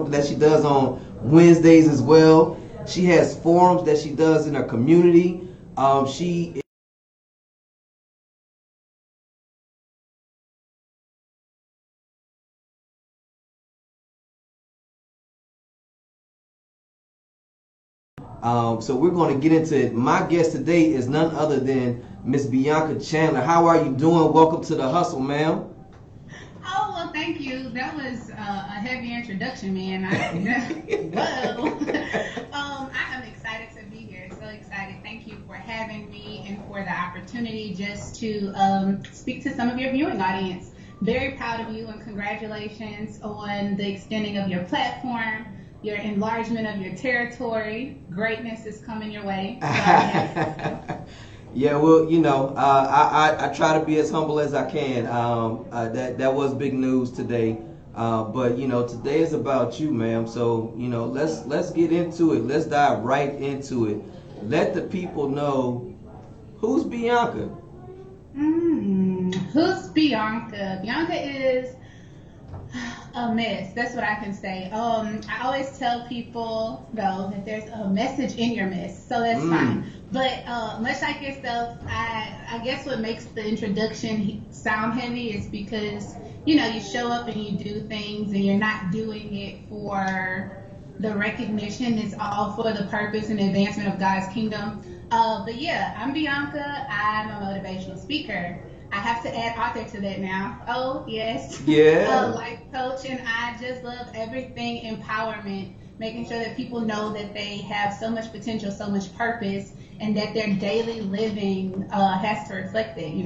something that she does on Wednesdays as well. She has forums that she does in her community. She So we're going to get into it. My guest today is none other than Miss Bianca Chandler. How are you doing? Welcome to the Hustle, ma'am. Oh, well, thank you. That was a heavy introduction, man. Whoa. I am excited to be here. So excited. Thank you for having me and for the opportunity just to speak to some of your viewing audience. Very proud of you and congratulations on the extending of your platform, your enlargement of your territory. Greatness is coming your way. So, yes. Yeah, well, I try to be as humble as I can. That was big news today, but today is about you, ma'am. So let's get into it. Let's dive right into it. Let the people know who's Bianca. Who's Bianca? Bianca is a mess. That's what I can say. I always tell people though that there's a message in your mess, so that's fine. But much like yourself, I guess what makes the introduction sound heavy is because you show up and you do things and you're not doing it for the recognition. It's all for the purpose and advancement of God's kingdom. But yeah, I'm Bianca. I'm a motivational speaker. I have to add author to that now. Oh, yes. Yeah. Life coach, and I just love everything empowerment, making sure that people know that they have so much potential, so much purpose, and that their daily living has to reflect it,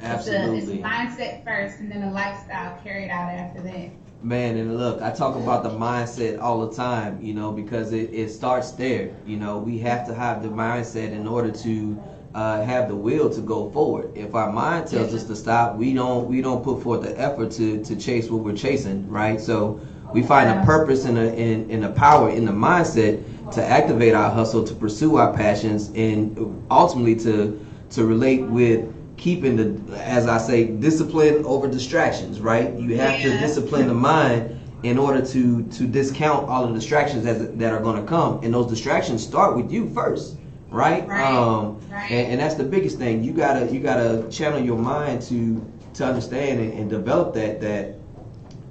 Absolutely. It's mindset first, and then the lifestyle carried out after that. Man, and look, I talk about the mindset all the time, because it starts there. We have to have the mindset in order to have the will to go forward. If our mind tells us to stop, we don't put forth the effort to chase what we're chasing, right? So we find a purpose and a power in the mindset to activate our hustle, to pursue our passions, and ultimately to relate with keeping as I say, discipline over distractions, right? You have to discipline the mind in order to discount all the distractions that are going to come, and those distractions start with you first. Right? And that's the biggest thing. You gotta channel your mind to understand and develop that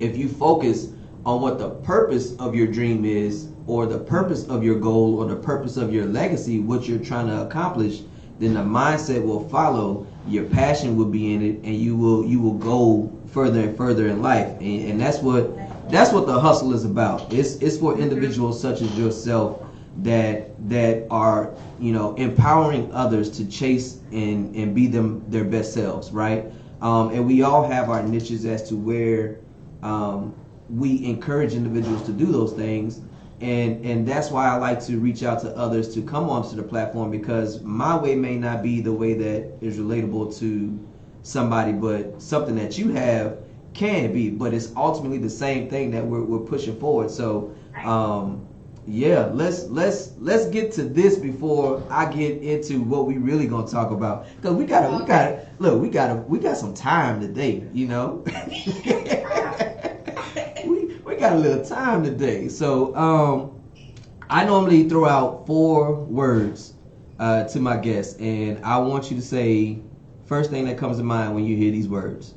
if you focus on what the purpose of your dream is, or the purpose of your goal, or the purpose of your legacy, what you're trying to accomplish, then the mindset will follow. Your passion will be in it, and you will go further and further in life. And that's what the hustle is about. It's for individuals such as yourself that are empowering others to chase and be their best selves, right? And we all have our niches as to where we encourage individuals to do those things, and that's why I like to reach out to others to come onto the platform, because my way may not be the way that is relatable to somebody, but something that you have can be, but it's ultimately the same thing that we're pushing forward. So yeah, let's get to this before I get into what we really gonna talk about, because we got some time today, we got a little time today. So I normally throw out 4 words to my guests, and I want you to say first thing that comes to mind when you hear these words.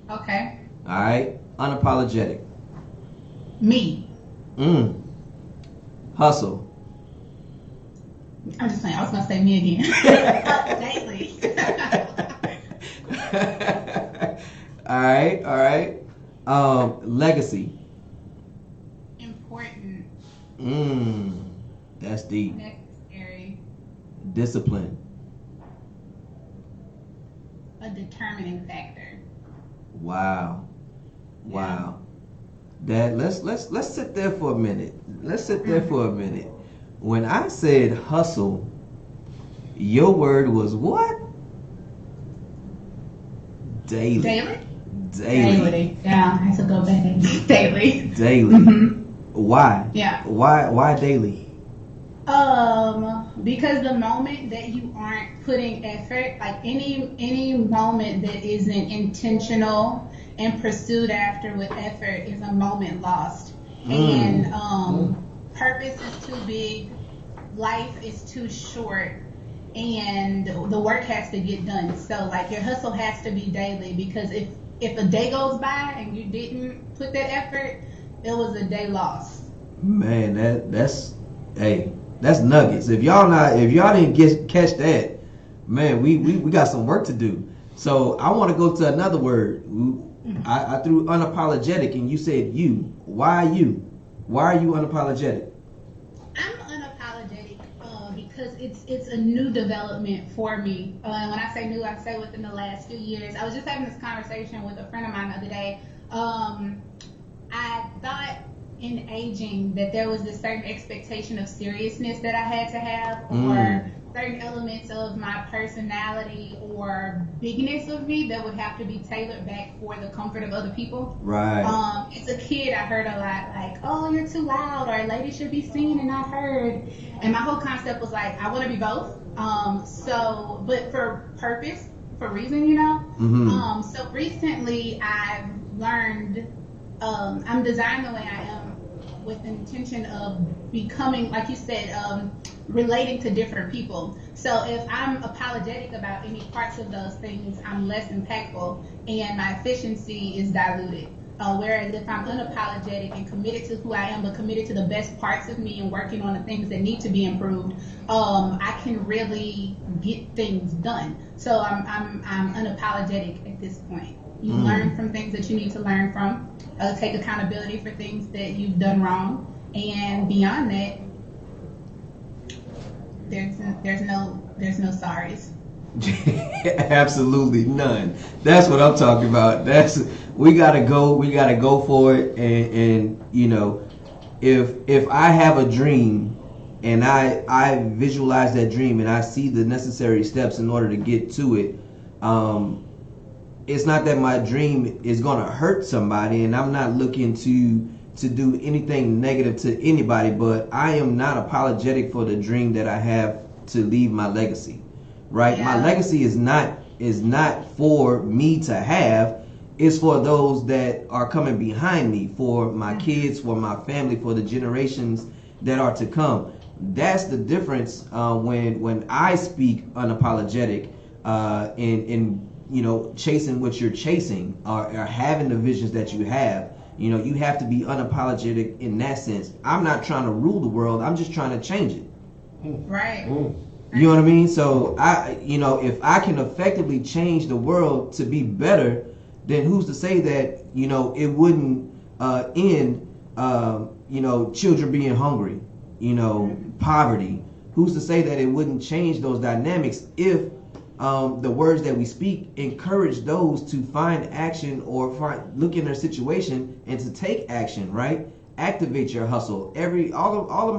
Okay. All right. Unapologetic. Me. Hustle. I'm just saying, I was going to say me again. Daily. All right. Legacy. Important. That's deep. Necessary. Discipline. A determining factor. Wow. That let's sit there for a minute. When I said hustle, your word was what? Daily. Yeah, I have to go back. Daily. Why? Yeah. Why daily? Because the moment that you aren't putting effort, like any moment that isn't intentional and pursued after with effort, is a moment lost. And purpose is too big, life is too short, and the work has to get done. So like your hustle has to be daily, because if a day goes by and you didn't put that effort, it was a day lost. Man, that's nuggets. If y'all didn't catch that, man, we got some work to do. So I want to go to another word. I threw unapologetic, and you said you. Why you? Why are you unapologetic? I'm unapologetic because it's a new development for me. And when I say new, I say within the last few years. I was just having this conversation with a friend of mine the other day. I thought in aging that there was this certain expectation of seriousness that I had to have, or certain elements of my personality or bigness of me that would have to be tailored back for the comfort of other people. Right. As a kid, I heard a lot like, "Oh, you're too loud," or "Ladies should be seen and not heard." And my whole concept was like, I want to be both. But for purpose, for reason, you know. So recently, I've learned I'm designed the way I am with the intention of becoming, like you said, relating to different people. So if I'm apologetic about any parts of those things, I'm less impactful and my efficiency is diluted. Whereas if I'm unapologetic and committed to who I am, but committed to the best parts of me and working on the things that need to be improved, I can really get things done. So I'm unapologetic at this point. You learn from things that you need to learn from. Take accountability for things that you've done wrong, and beyond that, there's no sorries. Absolutely none. That's what I'm talking about. We gotta go for it, and you know, if I have a dream and I visualize that dream and I see the necessary steps in order to get to it, it's not that my dream is gonna hurt somebody, and I'm not looking to do anything negative to anybody, but I am not apologetic for the dream that I have to leave my legacy. Right? Yeah. My legacy is not for me to have. It's for those that are coming behind me, for my kids, for my family, for the generations that are to come. That's the difference when I speak unapologetic in you know, chasing what you're chasing, or having the visions that you have. You know, you have to be unapologetic in that sense. I'm not trying to rule the world. I'm just trying to change it. Right. You know what I mean? So if I can effectively change the world to be better, then who's to say that, you know, it wouldn't end, children being hungry, you know, poverty. Who's to say that it wouldn't change those dynamics if the words that we speak encourage those to find action, or look in their situation and to take action, right? Activate your hustle. All of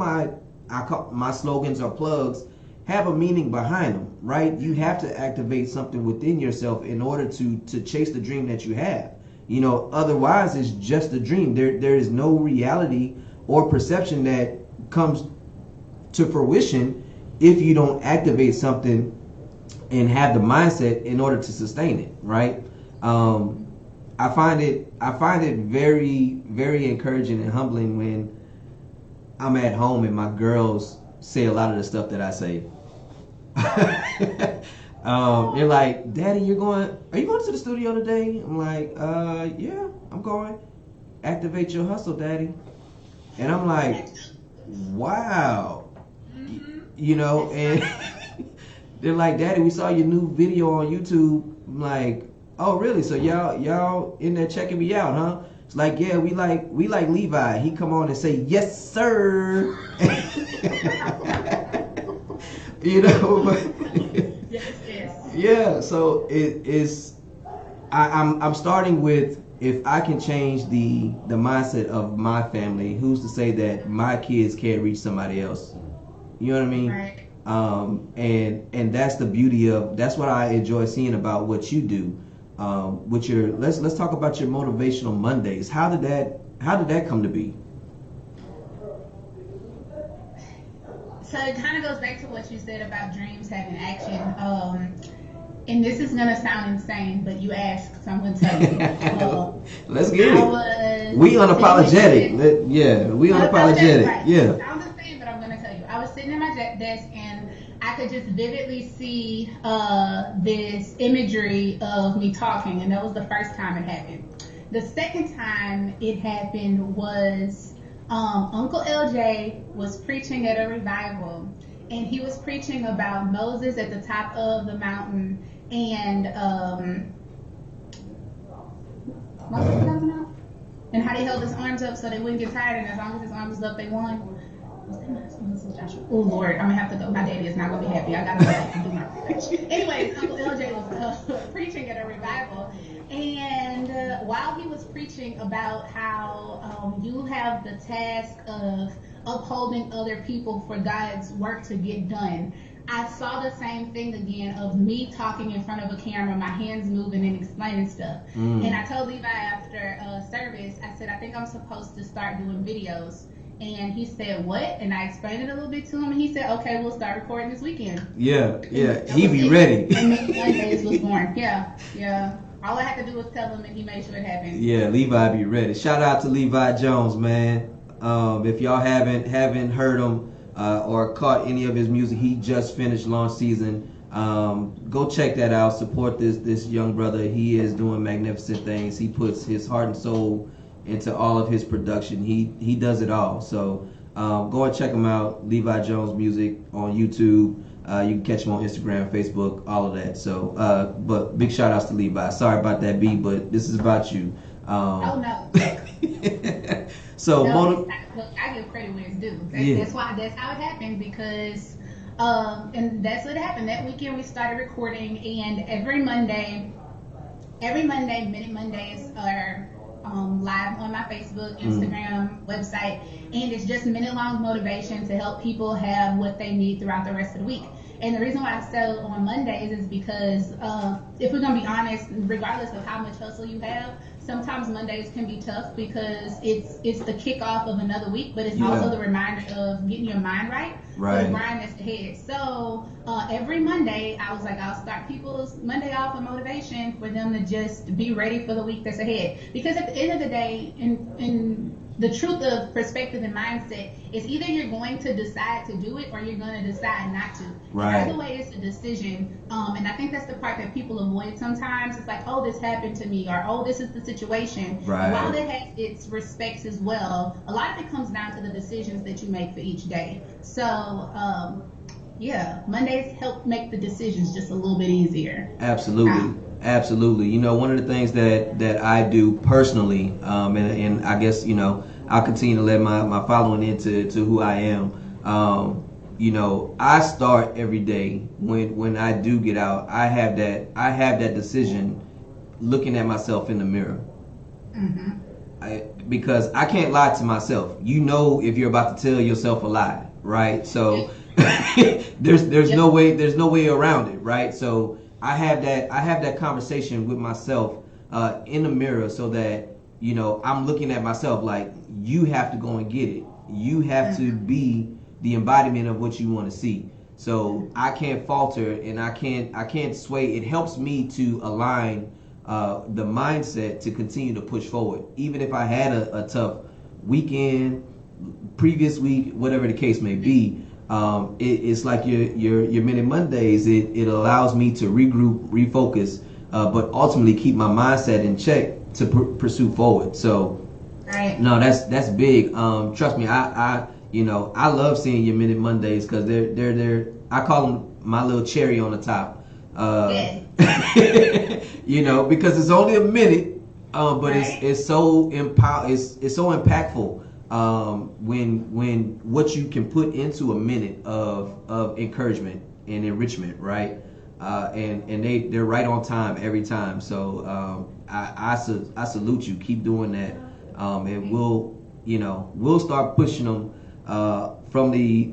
my slogans or plugs have a meaning behind them, right? You have to activate something within yourself in order to chase the dream that you have. You know, otherwise it's just a dream. There is no reality or perception that comes to fruition if you don't activate something and have the mindset in order to sustain it, right? I find it very, very encouraging and humbling when I'm at home and my girls say a lot of the stuff that I say. They're like, "Daddy, are you going to the studio today?" I'm like, yeah, I'm going. Activate your hustle, Daddy. And I'm like, wow. You know, and they're like, "Daddy, we saw your new video on YouTube." I'm like, "Oh, really? So y'all in there checking me out, huh?" It's like, "Yeah, we like Levi. He come on and say, 'Yes, sir.'" You know, but yes. Yeah. So it is. I'm starting with, if I can change the mindset of my family, who's to say that my kids can't reach somebody else? You know what I mean? Right. And that's the beauty of, that's what I enjoy seeing about what you do. With your, let's talk about your Motivational Mondays. How did that come to be? So it kind of goes back to what you said about dreams having action. and this is gonna sound insane, but you asked, so I'm gonna tell you. Let's get it. We unapologetic. Yeah, we unapologetic. Right. Yeah. Sounds insane, but I'm gonna tell you. I was sitting at my desk and I could just vividly see this imagery of me talking, and that was the first time it happened. The second time it happened was Uncle LJ was preaching at a revival, and he was preaching about Moses at the top of the mountain, and and how they held his arms up so they wouldn't get tired, and as long as his arms was up, they won. Oh Lord, I'm gonna have to go. My daddy is not gonna be happy. I gotta go back and do my research. Anyways, Uncle LJ was preaching at a revival, and while he was preaching about how you have the task of upholding other people for God's work to get done, I saw the same thing again of me talking in front of a camera, my hands moving and explaining stuff. And I told Levi after service, I said, I think I'm supposed to start doing videos. And he said, what? And I explained it a little bit to him, and he said, okay, we'll start recording this weekend. Yeah. He be ready. And then Mondays was born. Yeah. All I had to do was tell him, and he made sure it happened. Yeah, Levi be ready. Shout out to Levi Jones, man. If y'all haven't heard him or caught any of his music, he just finished launch season. Go check that out. Support this young brother. He is doing magnificent things. He puts his heart and soul into all of his production. He does it all. So go and check him out. Levi Jones Music on YouTube. You can catch him on Instagram, Facebook, all of that. So, but big shout outs to Levi. Sorry about that, B, but this is about you. Oh no. So look, I give credit where it's due. That's how it happened, because and that's what happened. That weekend we started recording, and every Monday, Minute Mondays are live on my Facebook, Instagram, website, and it's just minute-long motivation to help people have what they need throughout the rest of the week. And the reason why I sell on Mondays is because if we're gonna be honest, regardless of how much hustle you have, sometimes Mondays can be tough because it's the kickoff of another week, but it's also the reminder of getting your mind right for the grind that's ahead. So every Monday, I was like, I'll start people's Monday off with motivation for them to just be ready for the week that's ahead. Because at the end of the day, in the truth of perspective and mindset is either you're going to decide to do it or you're going to decide not to. Right. Either way, it's a decision. And I think that's the part that people avoid sometimes. It's like, oh, this happened to me, or oh, this is the situation. Right. And while it has its respects as well, a lot of it comes down to the decisions that you make for each day. So, Mondays help make the decisions just a little bit easier. Absolutely. You know, one of the things that I do personally, and I guess, you know, I'll continue to let my following into who I am. You know, I start every day when I do get out. I have that decision looking at myself in the mirror. Because I can't lie to myself. You know, if you're about to tell yourself a lie, right? So there's no way around it, right? So I have that conversation with myself in the mirror, so that, you know, I'm looking at myself like, you have to go and get it. You have to be the embodiment of what you want to see. So I can't falter, and I can't sway. It helps me to align the mindset to continue to push forward, even if I had a tough weekend, previous week, whatever the case may be. It's like your Minute Mondays. It allows me to regroup, refocus, but ultimately keep my mindset in check to pursue forward. So, no, that's big. Trust me, I love seeing your Minute Mondays, because they're I call them my little cherry on the top. You know, because it's only a minute, but it's so it's so impactful. When what you can put into a minute of encouragement and enrichment, right? And they're right on time every time. So I salute you. Keep doing that. And we'll start pushing them from the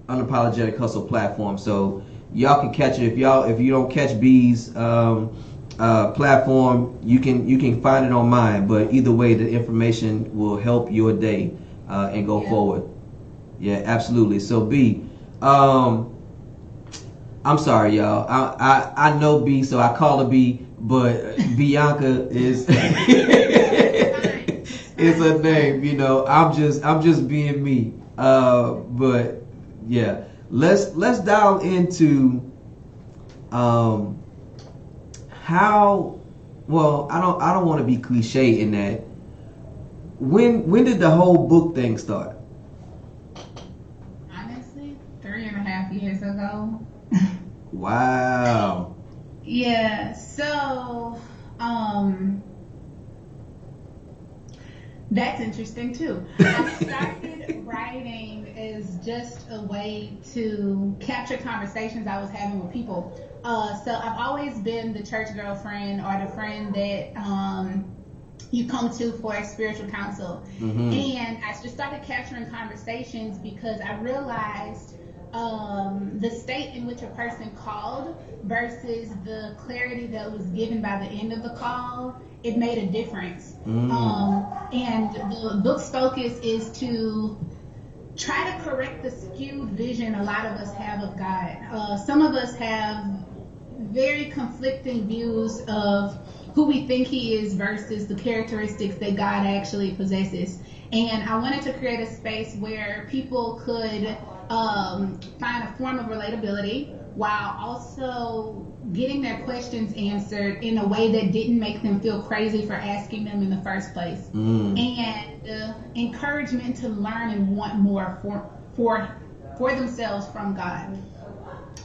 Unapologetic Hustle platform. So y'all can catch it. If you don't catch B's platform, you can find it on mine. But either way, the information will help your day and go forward. Yeah, absolutely. So B, I'm sorry, y'all. I know B, so I call her B, but Bianca is is her name. You know, I'm just being me. But yeah, let's dive into how. Well, I don't want to be cliche in that. When did the whole book thing start? Honestly, 3.5 years ago. Wow. Yeah, so that's interesting too. I started writing as just a way to capture conversations I was having with people. So I've always been the church girlfriend or the friend that you come to for spiritual counsel. Mm-hmm. And I just started capturing conversations because I realized the state in which a person called versus the clarity that was given by the end of the call, it made a difference. And the book's focus is to try to correct the skewed vision a lot of us have of God. Some of us have very conflicting views of who we think he is versus the characteristics that God actually possesses. And I wanted to create a space where people could find a form of relatability while also getting their questions answered in a way that didn't make them feel crazy for asking them in the first place. And encouragement to learn and want more for themselves from God.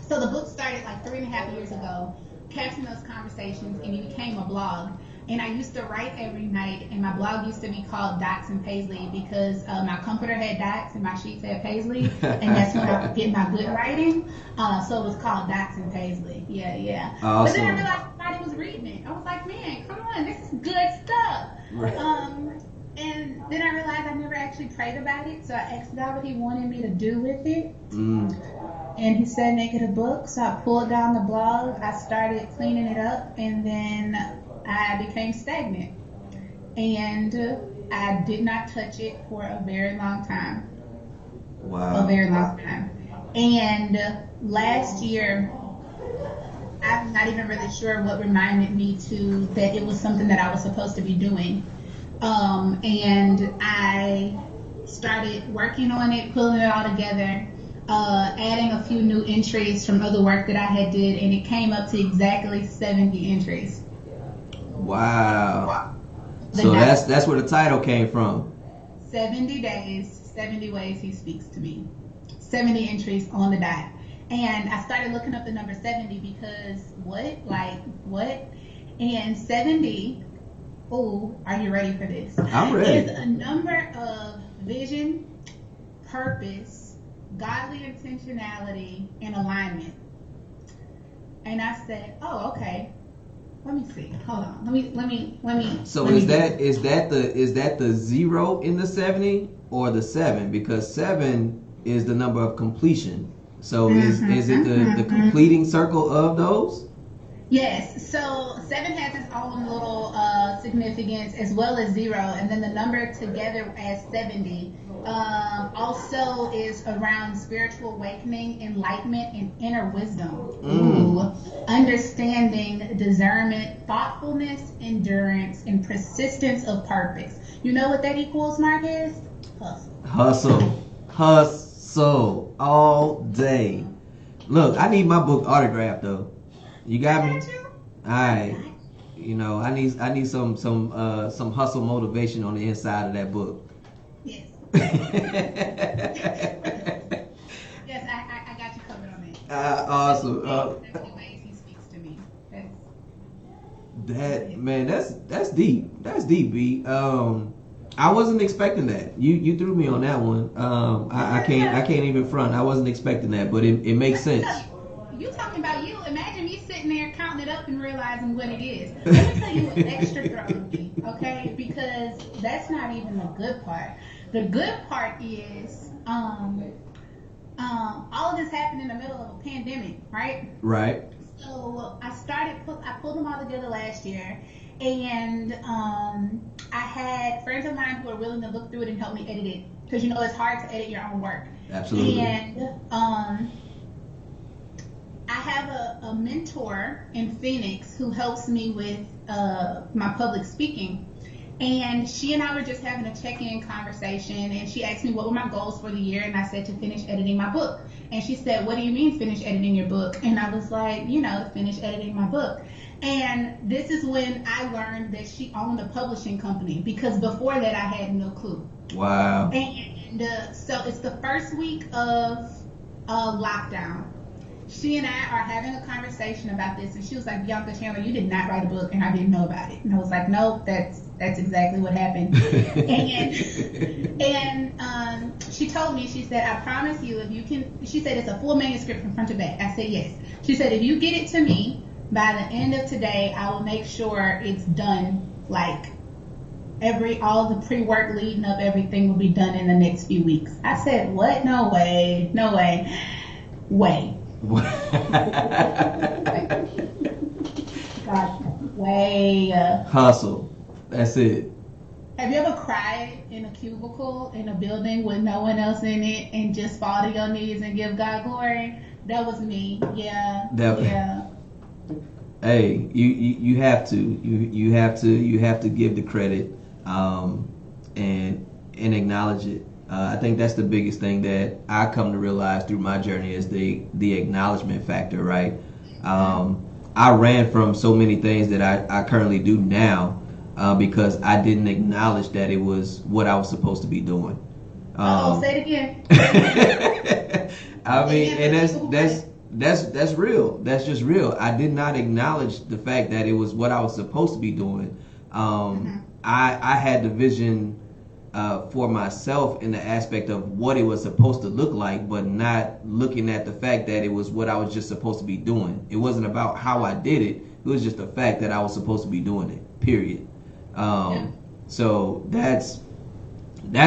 So the book started like 3.5 years ago, capturing those conversations, and it became a blog. And I used to write every night, and my blog used to be called Dots and Paisley because my comforter had dots and my sheets had Paisley, and that's when I would get my good writing. So it was called Dots and Paisley. Yeah. Awesome. But then I realized somebody was reading it. I was like, man, come on, this is good stuff. Right. And then I realized I never actually prayed about it, so I asked God what he wanted me to do with it. And he said, make it a book. So I pulled down the blog. I started cleaning it up, and then I became stagnant. And I did not touch it for a very long time. Wow. A very long time. And last year, I'm not even really sure what reminded me to that it was something that I was supposed to be doing. And I started working on it, pulling it all together, adding a few new entries from other work that I had did, and it came up to exactly 70 entries. Wow. So that's where the title came from. 70 days, 70 ways he speaks to me. 70 entries on the dot. And I started looking up the number 70 because what? And 70, are you ready for this? I'm ready. Is a number of vision, purpose, godly intentionality, and alignment. And I said, oh, okay. Let me see. Hold on. Let me. So is that the 0 in the 70 or the 7? Because 7 is the number of completion. So is it the completing circle of those? Yes. So 7 has its own little significance as well as 0, and then the number together as 70 also is around spiritual awakening, enlightenment, and inner wisdom. Understanding, discernment, thoughtfulness, endurance, and persistence of purpose. You know what that equals, Marcus? Hustle all day. Look, I need my book autographed though. You got me? All right. You know, I need some hustle motivation on the inside of that book. Yes. Yes, I got you covered on that. Awesome. That's the ways he speaks to me. That's deep. That's deep, B. I wasn't expecting that. You threw me on that one. I can't even front. I wasn't expecting that, but it makes sense. You talking about you? Imagine me sitting there counting it up and realizing what it is. Let me tell you what extra throws me, okay? Because that's not even the good part. The good part is all of this happened in the middle of a pandemic, right? Right. So I pulled them all together last year, and I had friends of mine who were willing to look through it and help me edit it, because you know it's hard to edit your own work. Absolutely. And I have a mentor in Phoenix who helps me with my public speaking. And she and I were just having a check-in conversation, and she asked me what were my goals for the year, and I said to finish editing my book. And she said, what do you mean finish editing your book? And I was like, to finish editing my book. And this is when I learned that she owned a publishing company, because before that I had no clue. Wow. And so it's the first week of lockdown. She and I are having a conversation about this, and she was like, Bianca Chandler, you did not write a book, and I didn't know about it. And I was like, nope, that's exactly what happened. and she told me, she said, I promise you, if you can, she said, it's a full manuscript from front to back. I said, yes. She said, if you get it to me by the end of today, I will make sure it's done, like all the pre-work leading up, everything will be done in the next few weeks. I said, what? No way. God, way. Hustle. That's it. Have you ever cried in a cubicle in a building with no one else in it and just fall to your knees and give God glory? That was me. Yeah. Yeah. Hey, you have to. You have to give the credit and acknowledge it. I think that's the biggest thing that I come to realize through my journey is the acknowledgement factor, right? I ran from so many things that I currently do now because I didn't acknowledge that it was what I was supposed to be doing. Say it again. I mean, and that's real. That's just real. I did not acknowledge the fact that it was what I was supposed to be doing. I had the vision for myself in the aspect of what it was supposed to look like, but not looking at the fact that it was what I was just supposed to be doing. It wasn't about how I did it. It was just the fact that I was supposed to be doing it, period. So that's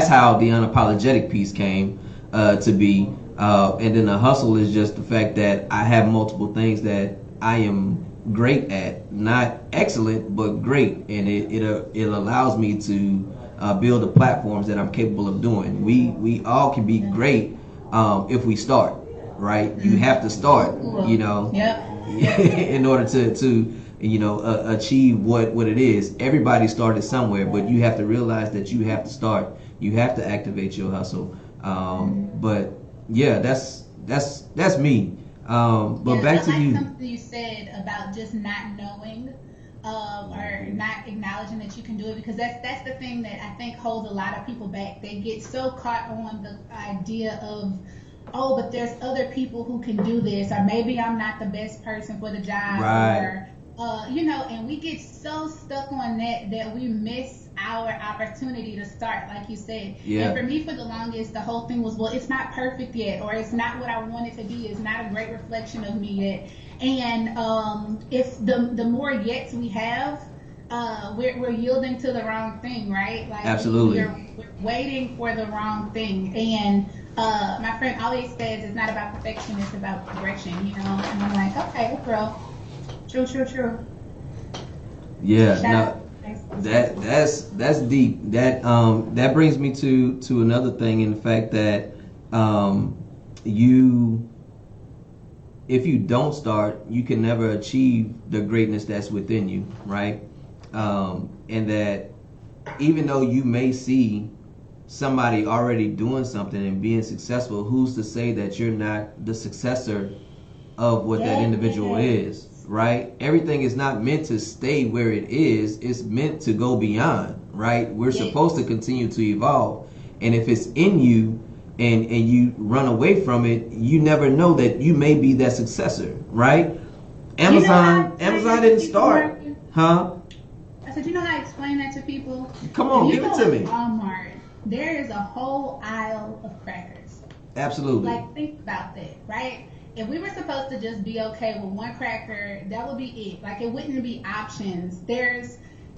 how the unapologetic piece came to be. And then the hustle is just the fact that I have multiple things that I am great at, not excellent, but great. And it allows me to build the platforms that I'm capable of doing. We all can be great if we start, right? You have to start, in order to achieve what it is. Everybody started somewhere, but you have to realize that you have to start. You have to activate your hustle. But yeah, that's me. But back to you. Something you said about just not knowing. Or not acknowledging that you can do it, because that's the thing that I think holds a lot of people back. They get so caught on the idea of, but there's other people who can do this, or maybe I'm not the best person for the job, right. Or and we get so stuck on that we miss our opportunity to start, like you said. Yeah. And for me, for the longest, the whole thing was, well, it's not perfect yet, or it's not what I want it to be, it's not a great reflection of me yet. And if the more yets we have, we're yielding to the wrong thing, right? Like, absolutely. We're waiting for the wrong thing. And my friend always says it's not about perfection, it's about progression, And I'm like, okay, girl. True. Yeah, that's deep. That brings me to another thing, in the fact that if you don't start, you can never achieve the greatness that's within you, right? And that even though you may see somebody already doing something and being successful, who's to say that you're not the successor of what that individual is, right? Everything is not meant to stay where it is. It's meant to go beyond, right? We're supposed to continue to evolve. And if it's in you, and you run away from it, you never know that you may be that successor, right? Amazon didn't start, huh? I said, how I explain that to people? Come on, give it to me. Walmart, there is a whole aisle of crackers. Absolutely. Like, think about that, right? If we were supposed to just be okay with one cracker, that would be it. Like, it wouldn't be options.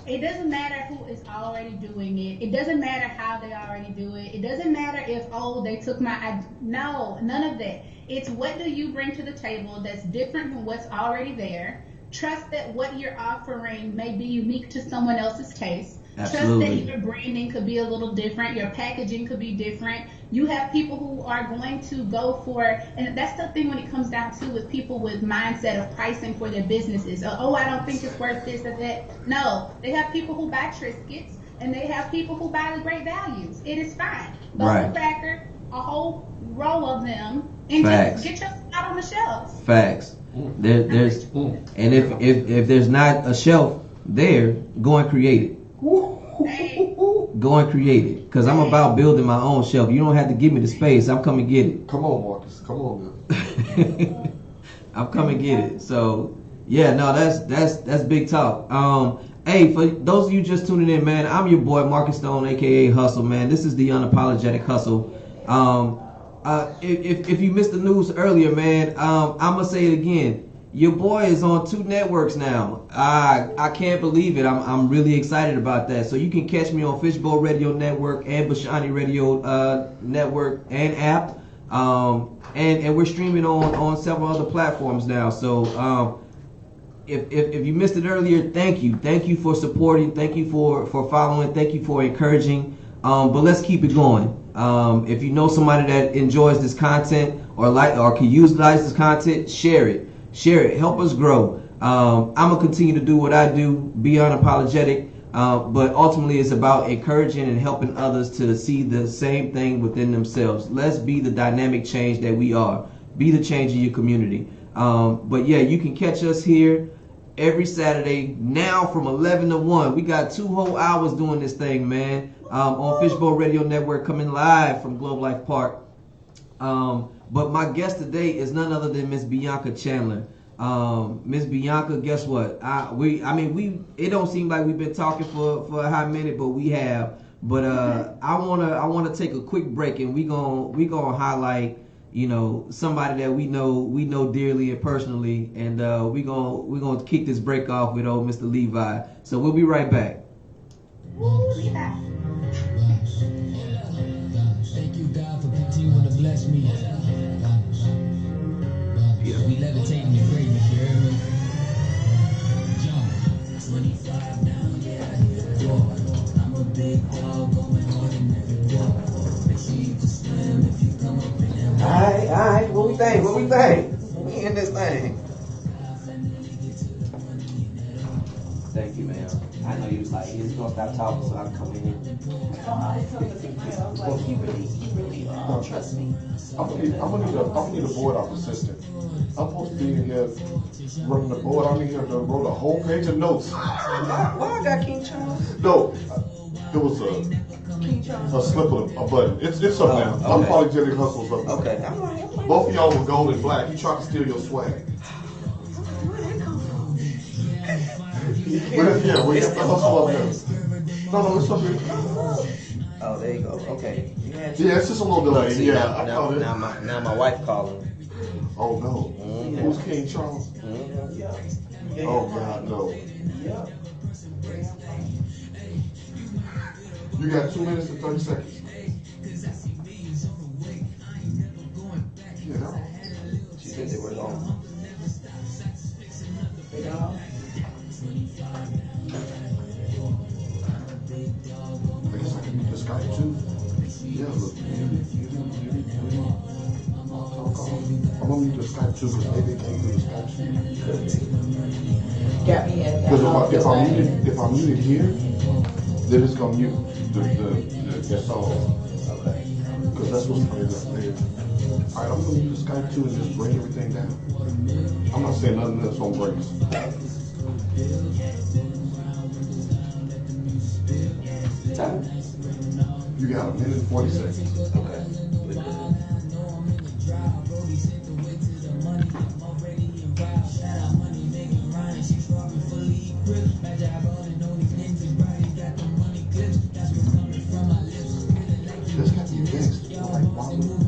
It doesn't matter who is already doing it. It doesn't matter how they already do it. It doesn't matter if, they took no, none of that. It's what do you bring to the table that's different from what's already there. Trust that what you're offering may be unique to someone else's taste. Trust that your branding could be a little different, your packaging could be different. You have people who are going to go for, and that's the thing when it comes down to with people with mindset of pricing for their businesses. Oh, I don't think it's worth this or that. No, they have people who buy Triscuits and they have people who buy the great values. It is fine. Go to Cracker, a whole row of them, and just get your spot on the shelves. Facts. There's and if there's not a shelf there, go and create it. Go and create it, because I'm about building my own shelf. You don't have to give me the space. I'm coming to get it. Come on, Marcus. Come on now. I'm coming to get it. So yeah, no, that's big talk. Hey, for those of you just tuning in, man, I'm your boy Marcus Stone, aka Hustle, man. This is the Unapologetic Hustle. If you missed the news earlier, man, I'm gonna say it again. Your boy is on 2 networks now. I can't believe it. I'm really excited about that. So you can catch me on Fishbowl Radio Network and Bashani Radio Network and app. And we're streaming on several other platforms now. So if you missed it earlier, thank you. Thank you for supporting. Thank you for following. Thank you for encouraging. But let's keep it going. If you know somebody that enjoys this content or can utilize this content, share it. Share it. Help us grow. I'm going to continue to do what I do, be unapologetic, but ultimately it's about encouraging and helping others to see the same thing within themselves. Let's be the dynamic change that we are. Be the change in your community. But yeah, you can catch us here every Saturday now from 11 to 1. We got 2 whole hours doing this thing, man, on Fishbowl Radio Network, coming live from Globe Life Park. But my guest today is none other than Miss Bianca Chandler. Miss Bianca, guess what? It don't seem like we've been talking for a hot minute, but we have. But I wanna take a quick break, and we gonna highlight, you know, somebody that we know dearly and personally, and we gonna kick this break off with old Mr. Levi. So we'll be right back. Levi. Thank you, God, for continuing to bless me. We levitating in greatness, you heard me? Jump. 25 down, yeah, I hit the door. I'm a big dog going hard in every door. Make sure you can swim if you come up in that. Alright, what we think? We in this thing. Thank you, man. I know you was like, he's gonna stop talking so I can come in. I was like, you really trust me. I'm gonna need a board op assistant. I'm supposed to be in here running the board. I need him to wrote a whole page of notes. Why I got King Charles? No, it was a slip of a button. It's up now. Okay. Unapologetic Hustle's up now. Okay. I'm like, Both of y'all were gold and black. He tried to steal your swag. where did that come from? We have to hustle up there. No, it's up here. Oh, there you go. Okay. Yeah, it's just a little delay. See, Yeah, I now, caught it. now my wife calling. Oh no. Mhm. Who's King Charles? Mm-hmm. Oh God, no. Yeah. You got 2 minutes and 30 seconds. Yeah, no. She said they were long. They gone. I guess I can use this guy too. Yeah, look. I'm gonna use this guy too because maybe they can't use this guy. Got me at Because if I mute it here, then it's gonna mute the song. Okay. Because that's what's playing up there. Alright, I'm gonna use this guy too and just bring everything down. I'm not saying nothing else on breaks. Time? You got a minute and 40 seconds. Okay. This got to be next. Like, why would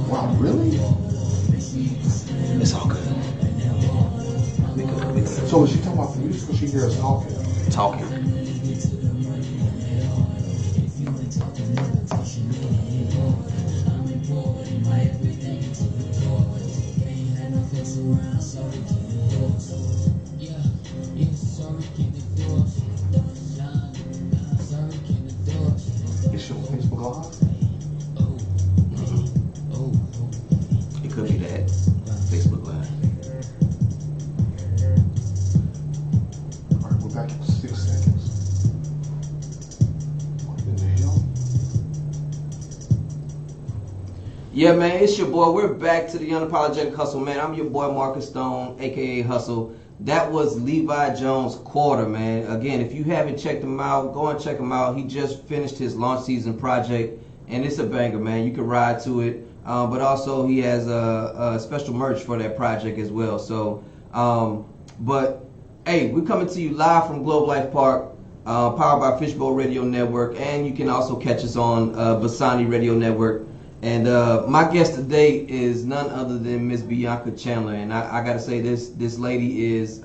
Wow, really? It's all good. We good. So is she talking about the music or she hears us talking? Talking. Is she on Facebook Live? It could be that. Facebook Live. All right, we're back in 6 seconds. What in the hell? Yeah, man, it's your boy. We're back to the Unapologetic Hustle, man. I'm your boy Marcus Stone, aka Hustle. That was Levi Jones' Quarter, man. Again, if you haven't checked him out, go and check him out. He just finished his launch season project, and it's a banger, man. You can ride to it. But also he has a special merch for that project as well. So, but hey, we're coming to you live from Globe Life Park, powered by Fishbowl Radio Network, and you can also catch us on Basani Radio Network. And my guest today is none other than Miss Bianca Chandler, and I gotta say this lady is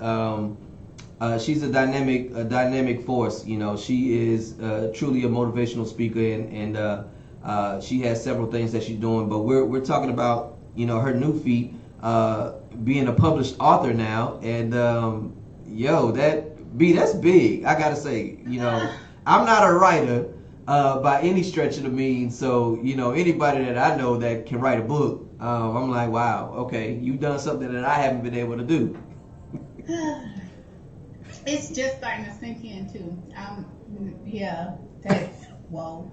she's a dynamic force. You know, she is truly a motivational speaker, and she has several things that she's doing. But we're talking about, you know, her new feat, being a published author now, and that's big. I gotta say, you know, I'm not a writer. By any stretch of the means, so you know, anybody that I know that can write a book, I'm like, wow, okay, you've done something that I haven't been able to do. It's just starting to sink in too. Yeah, that's whoa.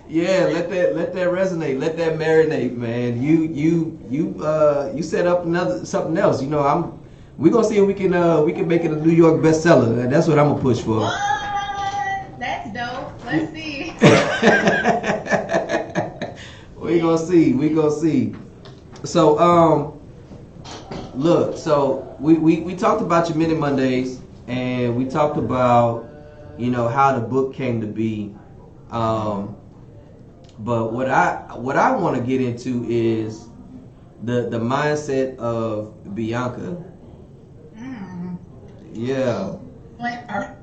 Yeah, let that resonate, let that marinate, man. You set up something else. You know, we're gonna see if we can make it a New York bestseller, and that's what I'm gonna push for. What? That's dope. Let's see. we gonna see. So look, so we talked about your Mini Mondays, and we talked about, you know, how the book came to be. But what I want to get into is the mindset of Bianca. Yeah. Are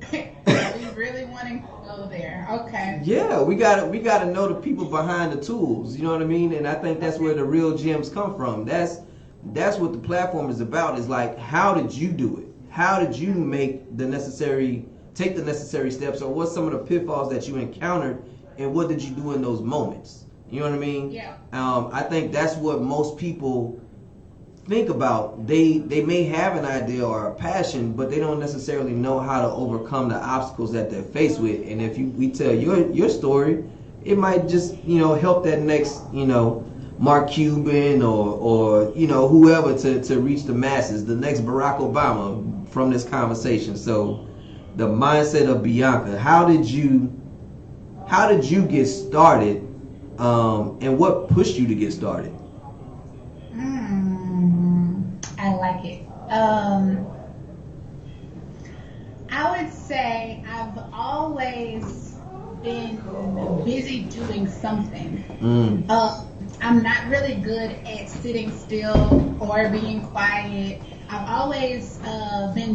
we really wanting to go there? Okay. Yeah, we gotta know the people behind the tools. You know what I mean? And I think that's where the real gems come from. That's what the platform is about. Is like, how did you do it? How did you take the necessary steps, or what's some of the pitfalls that you encountered, and what did you do in those moments? You know what I mean? Yeah. I think that's what most people think about. They may have an idea or a passion, but they don't necessarily know how to overcome the obstacles that they're faced with. And if we tell your story, it might just, you know, help that next, you know, Mark Cuban or you know, whoever to reach the masses, the next Barack Obama from this conversation. So the mindset of Bianca, how did you get started, and what pushed you to get started? I like it. I would say I've always been busy doing something. I'm not really good at sitting still or being quiet. I'm always busy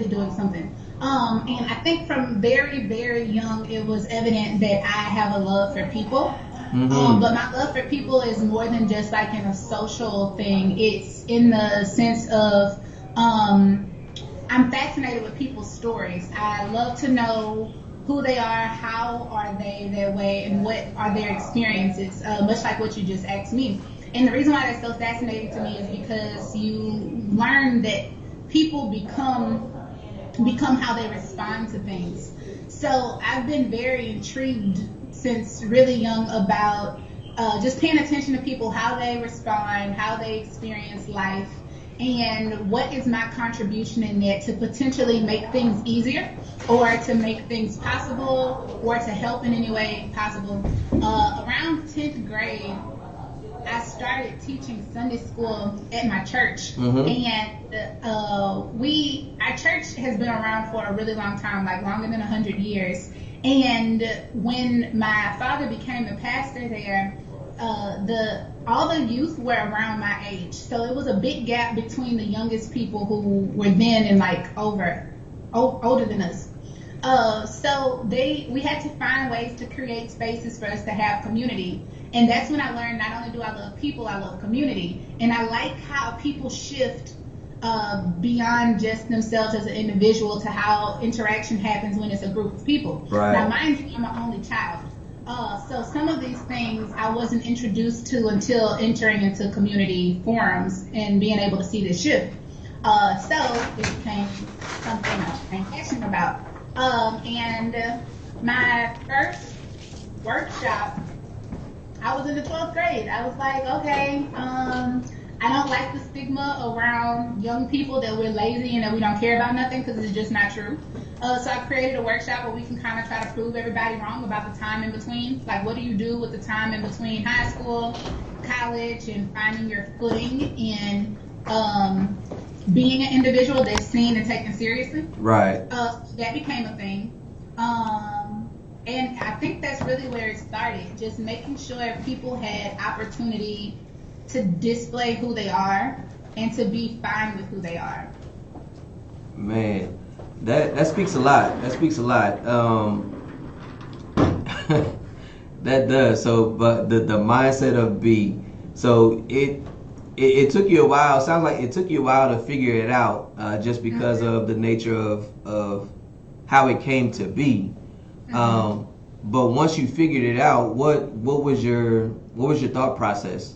doing something. And I think from very, very young, it was evident that I have a love for people. But my love for people is more than just like in a social thing. It's in the sense of I'm fascinated with people's stories. I love to know who they are, how are they their way, and what are their experiences, much like what you just asked me. And the reason why that's so fascinating to me is because you learn that people become how they respond to things. So I've been very intrigued since really young about just paying attention to people, how they respond, how they experience life, and what is my contribution in that to potentially make things easier or to make things possible or to help in any way possible. Around 10th grade, I started teaching Sunday school at my church, Mm-hmm. and our church has been around for a really long time, like longer than 100 years. And when my father became the pastor there, all the youth were around my age, so it was a big gap between the youngest people who were then and like older than us. So we had to find ways to create spaces for us to have community. And that's when I learned not only do I love people, I love community. And I like how people shift beyond just themselves as an individual to how interaction happens when it's a group of people. Right. Now, mind you, I'm an only child. So some of these things I wasn't introduced to until entering into community forums and being able to see this shift. So it became something I'm passionate about. And my first workshop, I was in the 12th grade. I was like, okay, I don't like the stigma around young people that we're lazy and that we don't care about nothing, because it's just not true. So I created a workshop where we can kind of try to prove everybody wrong about the time in between. Like, what do you do with the time in between high school, college, and finding your footing in being an individual that's seen and taken seriously? Right. That became a thing. And I think that's really where it started, just making sure people had opportunity to display who they are and to be fine with who they are. Man, that speaks a lot. That speaks a lot. That does. So, but the mindset of B. So it took you a while. Sounds like it took you a while to figure it out, just because of the nature of how it came to be. But once you figured it out, what was your thought process?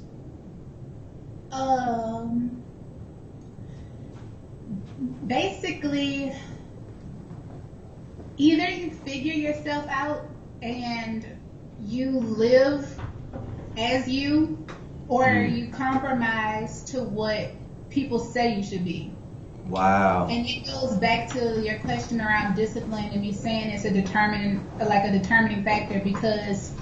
Basically, either you figure yourself out and you live as you, or you compromise to what people say you should be. Wow. And it goes back to your question around discipline and me saying it's a determining factor, because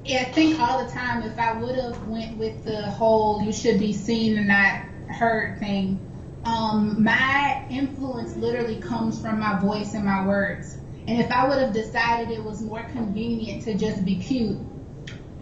I think all the time, if I would have went with the whole you should be seen and not heard thing, my influence literally comes from my voice and my words. And if I would have decided it was more convenient to just be cute,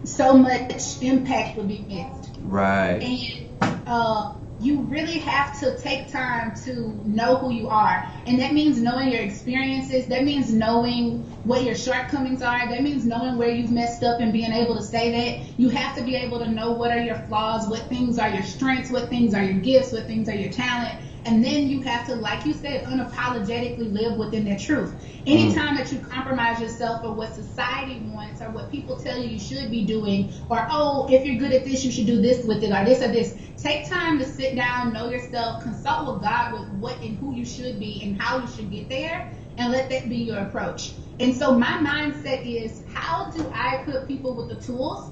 so much impact would be missed. Right. And you really have to take time to know who you are. And that means knowing your experiences. That means knowing what your shortcomings are. That means knowing where you've messed up and being able to say that. You have to be able to know what are your flaws, what things are your strengths, what things are your gifts, what things are your talent. And then you have to, like you said, unapologetically live within that truth. Anytime that you compromise yourself for what society wants or what people tell you should be doing, or, oh, if you're good at this, you should do this with it, or this. Take time to sit down, know yourself, consult with God with what and who you should be and how you should get there, and let that be your approach. And so my mindset is, how do I equip people with the tools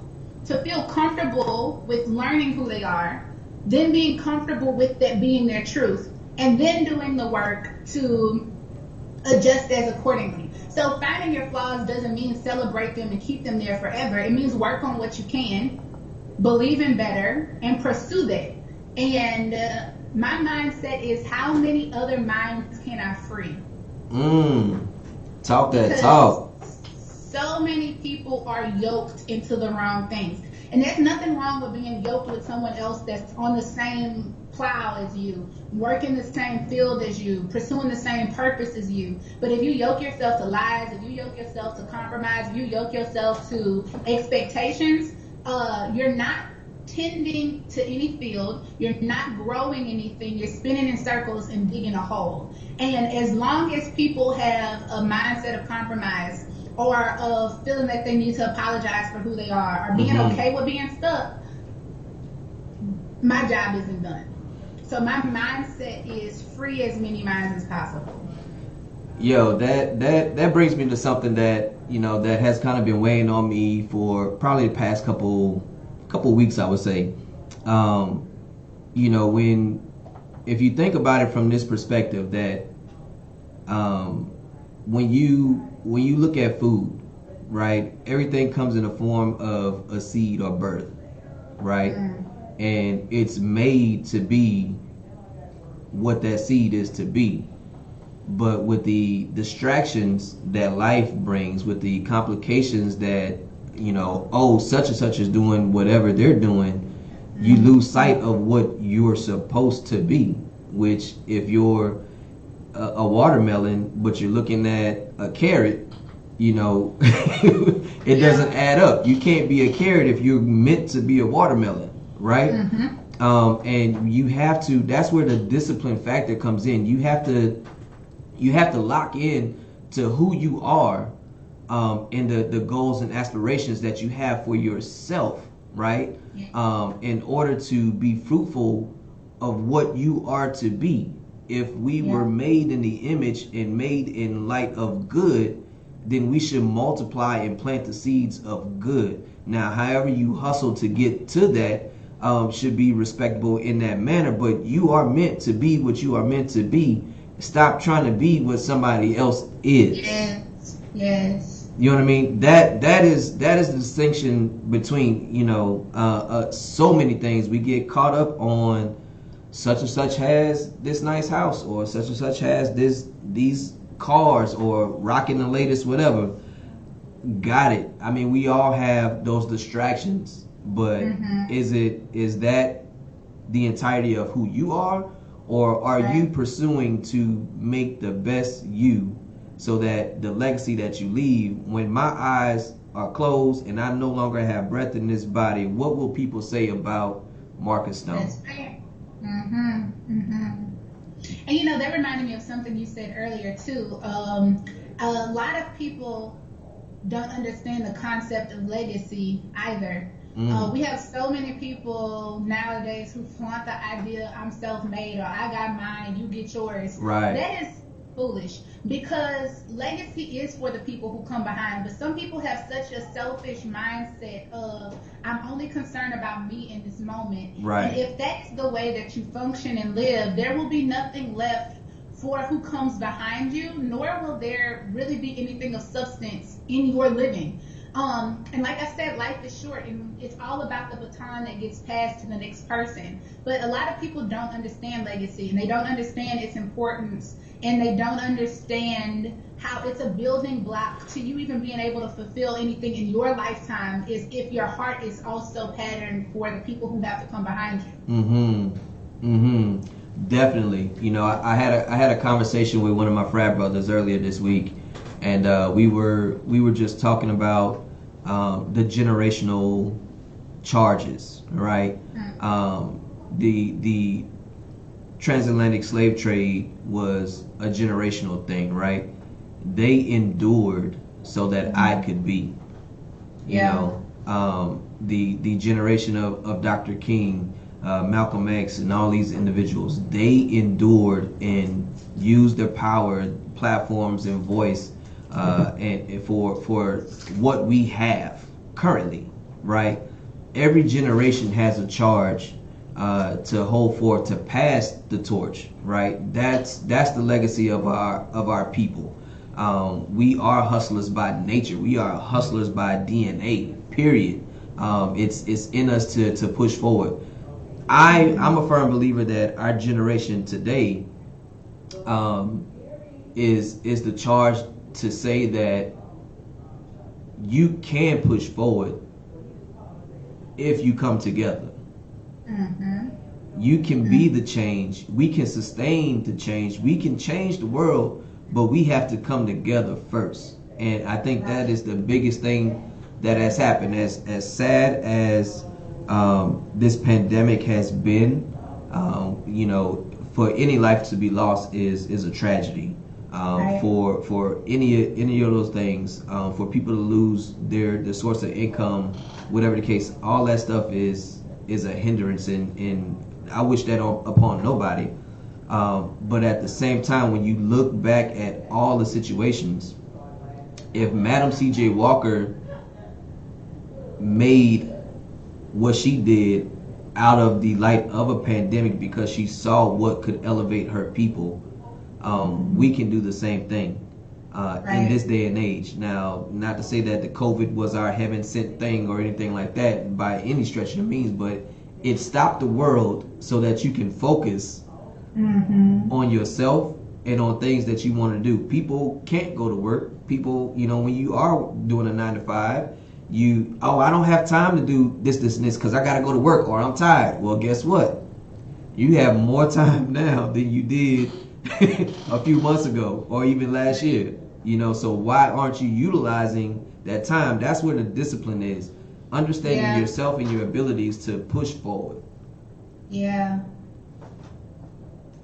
to feel comfortable with learning who they are, then being comfortable with that being their truth, and then doing the work to adjust as accordingly. So finding your flaws doesn't mean celebrate them and keep them there forever. It means work on what you can, believe in better, and pursue that. And my mindset is, how many other minds can I free? Talk that Because talk. so many people are yoked into the wrong things. And there's nothing wrong with being yoked with someone else that's on the same plow as you, working the same field as you, pursuing the same purpose as you. But if you yoke yourself to lies, if you yoke yourself to compromise, if you yoke yourself to expectations, you're not tending to any field, you're not growing anything, you're spinning in circles and digging a hole. And as long as people have a mindset of compromise, or of feeling that they need to apologize for who they are, or being okay with being stuck, my job isn't done. So my mindset is free as many minds as possible. Yo, that brings me to something that, that has kind of been weighing on me for probably the past couple weeks, I would say. If you think about it from this perspective, that when you look at food, right, everything comes in the form of a seed or birth, right? and it's made to be what that seed is to be. But with the distractions that life brings, with the complications that, such and such is doing whatever they're doing, you lose sight of what you're supposed to be. Which, if you're a watermelon, but you're looking at a carrot, it doesn't add up. You can't be a carrot if you're meant to be a watermelon, right? And you have to. That's where the discipline factor comes in. You have to lock in to who you are, and the goals and aspirations that you have for yourself, right? In order to be fruitful of what you are to be. If we were made in the image and made in light of good, then we should multiply and plant the seeds of good. Now, however you hustle to get to that should be respectable in that manner, but you are meant to be what you are meant to be. Stop trying to be what somebody else is. Yes. You know what I mean? That is the distinction between, so many things. We get caught up on such and such has this nice house, or such and such has these cars, or rocking the latest whatever. Got it. I mean, we all have those distractions, but is that the entirety of who you are, or are you pursuing to make the best you, so that the legacy that you leave, when my eyes are closed and I no longer have breath in this body, what will people say about Marcus Stone? That's fair. And that reminded me of something you said earlier too. A lot of people don't understand the concept of legacy either. We have so many people nowadays who flaunt the idea, I'm self-made, or I got mine, you get yours. Right. That is foolish, because legacy is for the people who come behind. But some people have such a selfish mindset of, I'm only concerned about me in this moment. Right. And if that's the way that you function and live, there will be nothing left for who comes behind you, nor will there really be anything of substance in your living. And like I said, life is short, and it's all about the baton that gets passed to the next person. But a lot of people don't understand legacy, and they don't understand its importance, and they don't understand how it's a building block to you even being able to fulfill anything in your lifetime, is if your heart is also patterned for the people who have to come behind you. Definitely. I had a conversation with one of my frat brothers earlier this week, and we were just talking about the generational charges, right? The transatlantic slave trade was a generational thing, right? They endured so that I could be. The generation of Dr. King, Malcolm X, and all these individuals, they endured and used their power, platforms, and voice and for what we have currently, right? Every generation has a charge to hold forth, to pass the torch, right? That's the legacy of our people. We are hustlers by nature. We are hustlers by DNA. Period. It's in us to push forward. I'm a firm believer that our generation today is the charge to say that you can push forward if you come together. You can be the change. We can sustain the change. We can change the world, but we have to come together first. And I think that is the biggest thing that has happened. As sad as this pandemic has been, for any life to be lost is a tragedy. For any of those things, for people to lose their source of income, whatever the case, all that stuff is a hindrance, and I wish that upon nobody. But at the same time, when you look back at all the situations, if Madam C.J. Walker made what she did out of the light of a pandemic because she saw what could elevate her people, we can do the same thing in this day and age. Now, not to say that the COVID was our heaven sent thing or anything like that by any stretch of the means, but it stopped the world so that you can focus on yourself and on things that you want to do. People can't go to work. People, you know, when you are doing a 9 to 5, I don't have time to do this, and this because I got to go to work or I'm tired. Well, guess what? You have more time now than you did a few months ago or even last year. You know, so why aren't you utilizing that time? That's where the discipline is. Understanding yourself and your abilities to push forward. Yeah.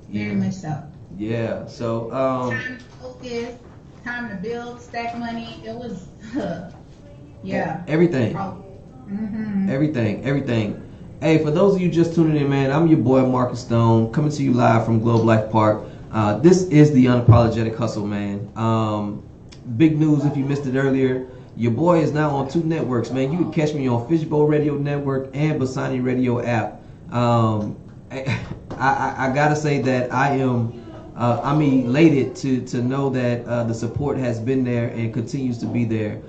Very much so. Yeah. So time to focus, time to build, stack money. It was everything. Everything. Hey, for those of you just tuning in, man, I'm your boy Marcus Stone, coming to you live from Globe Life Park. This is the Unapologetic Hustle, man. Big news if you missed it earlier. Your boy is now on 2 networks, man. You can catch me on Fishbowl Radio Network and Basani Radio app. I gotta say that I'm elated to know that the support has been there and continues to be there.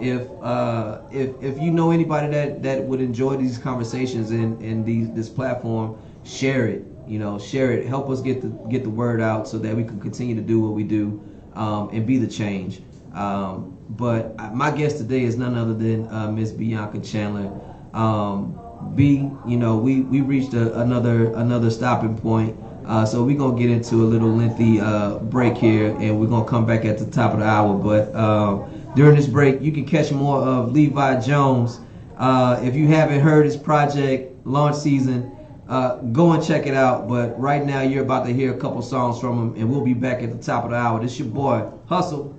If you know anybody that would enjoy these conversations and this platform, share it. You know, share it. Help us get the word out so that we can continue to do what we do and be the change. But my guest today is none other than Miss Bianca Chandler. You know, we reached another stopping point. So we're gonna get into a little lengthy break here, and we're gonna come back at the top of the hour. But during this break, you can catch more of Levi Jones. If you haven't heard his project launch season, go and check it out. But right now, you're about to hear a couple songs from him, and we'll be back at the top of the hour. This your boy Hustle.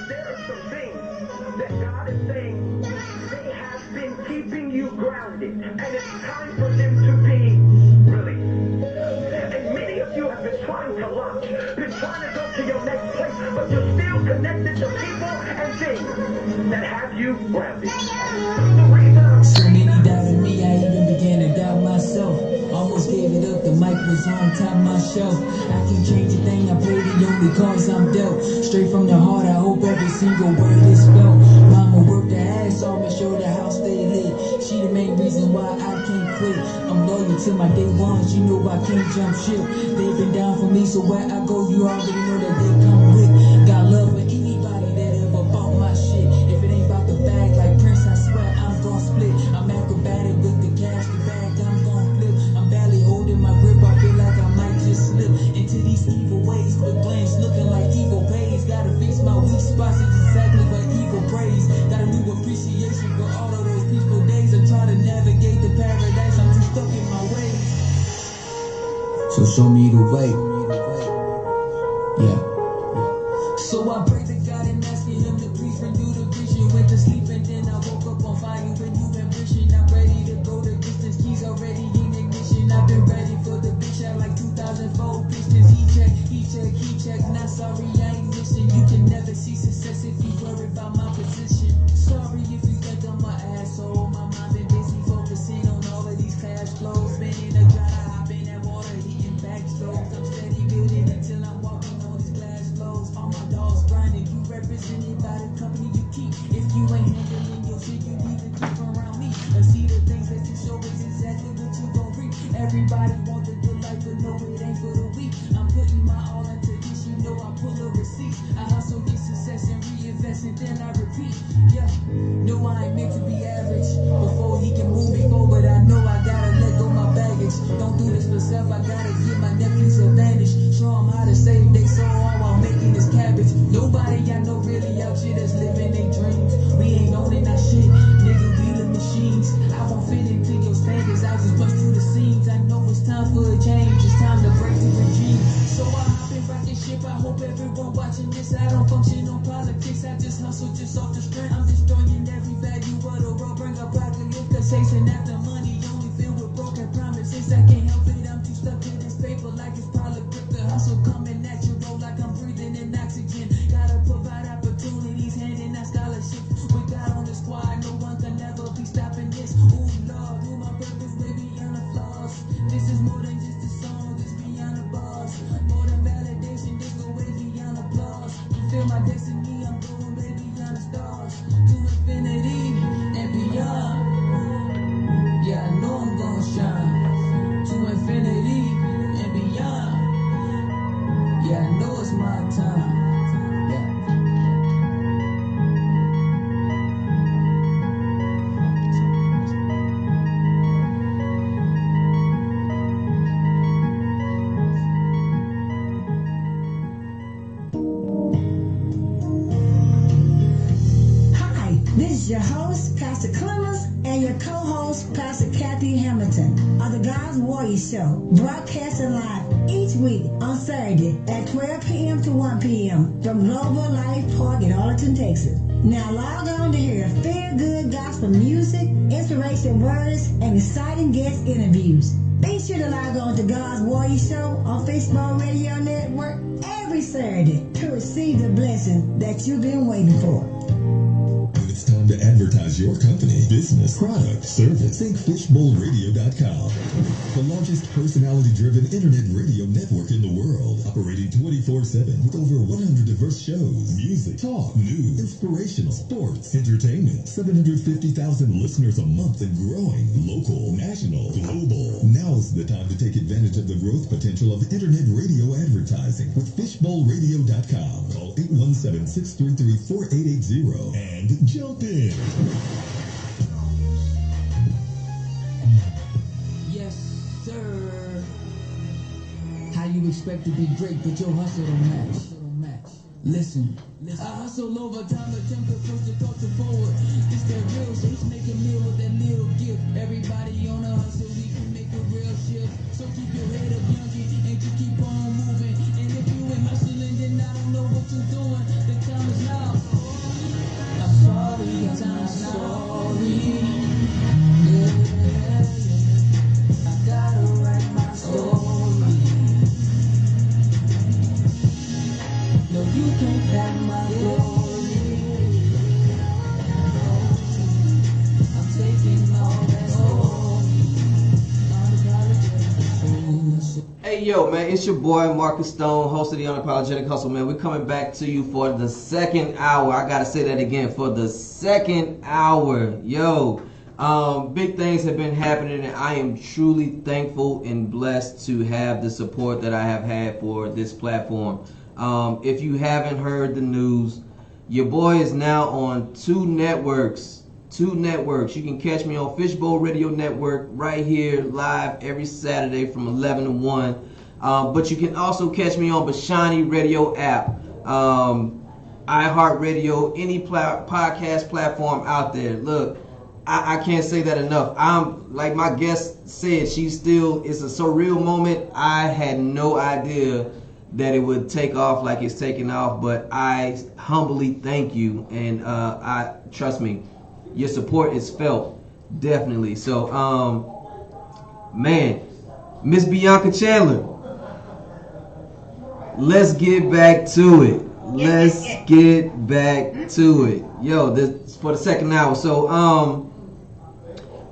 there are some things that God is saying they have been keeping you grounded, and it's time for them to be released. And many of you have been trying to launch, been trying to go to your next place, but you're still connected to people and things that have you grounded. The reason I'm So saying many doubted me, I even began to doubt myself. Almost gave it up, the mic was on top of my shelf. I can change a thing, I play the only cards I'm dealt. Straight from the heart, I hope every single word is felt. Mama worked her ass off, make sure the house stay lit. She the main reason why I can't quit. I'm loyal to my day ones, you know I can't jump ship. They've been down for me, so where I go, you already know that they come with. Got love for anybody that ever bought my shit. If it ain't about the bag like Prince, I swear I'm gon' split. I'm acrobatic with the cash, the bag I'm gon' flip. I'm barely holding my grip, I feel like I might just slip into these evil ways. With glance looking like evil pays. Gotta fix my weak spots, it's exactly what evil praise. Got a new appreciation for all of those peaceful days. I'm trying to navigate the paradise, I'm too stuck in my ways. So show me the way. Yeah. So I pray to God and asking him to please renew the vision. Went to sleep and then I woke up on fire with new ambition. I'm ready to go the distance, keys already in ignition. I've been ready for the bitch at like 2004 Pistons. He check, not sorry, I ain't missing. You can never see success if you worry about my position. Sorry if you think I'm an asshole. My mind been busy focusing on all of these cash flows. Been in the dry, hop in that water, eating backstrokes. I'm steady building until I'm walking on these glass flows. All my dogs grinding, you represented by the company you keep. If you ain't handling your shit, you need to keep around me. And see the things that you show is exactly what you gon' reap. Everybody want the good life, but no, it ain't for the weak. I'm putting my all into this, you know I pull a receipt. I hustle, get success, and reinvest, and then I repeat. Yeah, no, I ain't meant to be average. Before he can move me forward, I know I gotta let go my baggage. Don't do this for self, I gotta give my nephews advantage. Show them how to save their soul all while making this cabbage. Nobody I know really out here that's living their dreams. We ain't owning that shit, nigga, we the machines. I won't fit into your standards, I just bust through the scenes. I know it's time for a change, it's time to break the regime. So I hop in rocket ship, I hope everyone watching this. I don't function on politics, I just hustle just off the strength. I'm destroying every value of the world, bring apocalypse. Cause chasing after money only filled with broken promises. I can't help it, I'm too stuck to this paper like it's polygrip. The hustle coming natural like I'm breathing in oxygen. Gotta provide opportunities, handing out scholarships. With God on the squad, no one can ever be stopping this. Ooh Lord, do my purpose way beyond the flaws. This is more than just a song, this beyond the bars. More than validation, this go way beyond applause. Fulfill my destiny, I'm going way beyond the stars. To infinity and beyond. Yeah, I know I'm gonna shine. To infinity and beyond. Yeah, I know it's my time. Yeah. Hi, this is your host, Pastor Clemens, and your co-host, Pastor Kathy Hamilton, of the God's Warrior Show, broadcasting live each week on Saturday at 12 p.m. to 1 p.m. from Global Life Park in Arlington, Texas. Now log on to hear feel-good gospel music, inspiration words, and exciting guest interviews. Be sure to log on to God's Warrior Show on Facebook Radio Network every Saturday to receive the blessing that you've been waiting for. When it's time to advertise your company, business, product, service, think fishbowlradio.com. The largest personality-driven internet radio network in the world, operating 24/7 with over 100 diverse shows, music, talk, news, inspirational, sports, entertainment, 750,000 listeners a month and growing, local, national, global. Now's the time to take advantage of the growth potential of internet radio advertising with fishbowlradio.com. Call 817-633-4880 and jump in. Yes, sir. How you expect to be great, but your hustle don't match? Listen. I hustle overtime, attempt to push the culture forward. It's that real shit, make a meal with that little gift. Everybody on a hustle, we can make a real shift. So keep your head up, youngin', and just keep on moving. And if you ain't hustling, then I don't know what you're doing. The time is now. I'm sorry, I'm sorry. Yeah. I gotta write my story. No, you can't have my glory. I'm taking all that story. Hey yo, man, it's your boy Marcus Stone, host of the Unapologetic Hustle, man. We're coming back to you for the second hour. I gotta say that again, for the second hour. Yo, big things have been happening, and I am truly thankful and blessed to have the support that I have had for this platform. If you haven't heard the news, your boy is now on two networks. You can catch me on Fishbowl Radio Network right here live every Saturday from 11 to 1. But you can also catch me on Bashani Radio app, iHeartRadio, any podcast platform out there. Look, I can't say that enough. I'm like my guest said, it's a surreal moment. I had no idea that it would take off like it's taking off, but I humbly thank you, and I trust me, your support is felt, definitely. So, man, Miss Bianca Chandler, let's get back to it. Yo, this for the second hour. So,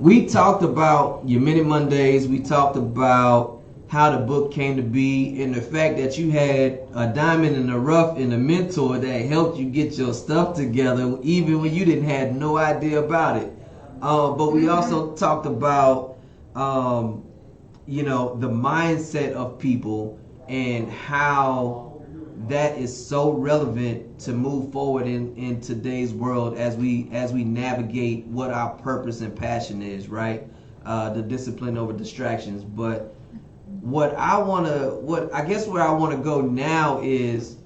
we talked about your Minute Mondays. We talked about how the book came to be, and the fact that you had a diamond in the rough and a mentor that helped you get your stuff together even when you didn't have no idea about it. But we also talked about the mindset of people and how that is so relevant to move forward in today's world as we navigate what our purpose and passion is, right? The discipline over distractions. But where I want to go now is,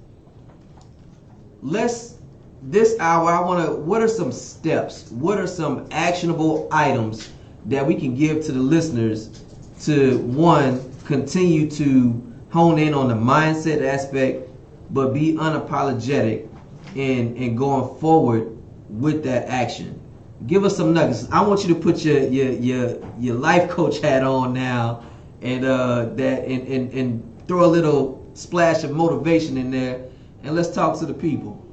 this hour, what are some steps? What are some actionable items that we can give to the listeners to, one, continue to hone in on the mindset aspect, but be unapologetic in going forward with that action? Give us some nuggets. I want you to put your life coach hat on now, and throw a little splash of motivation in there, and let's talk to the people.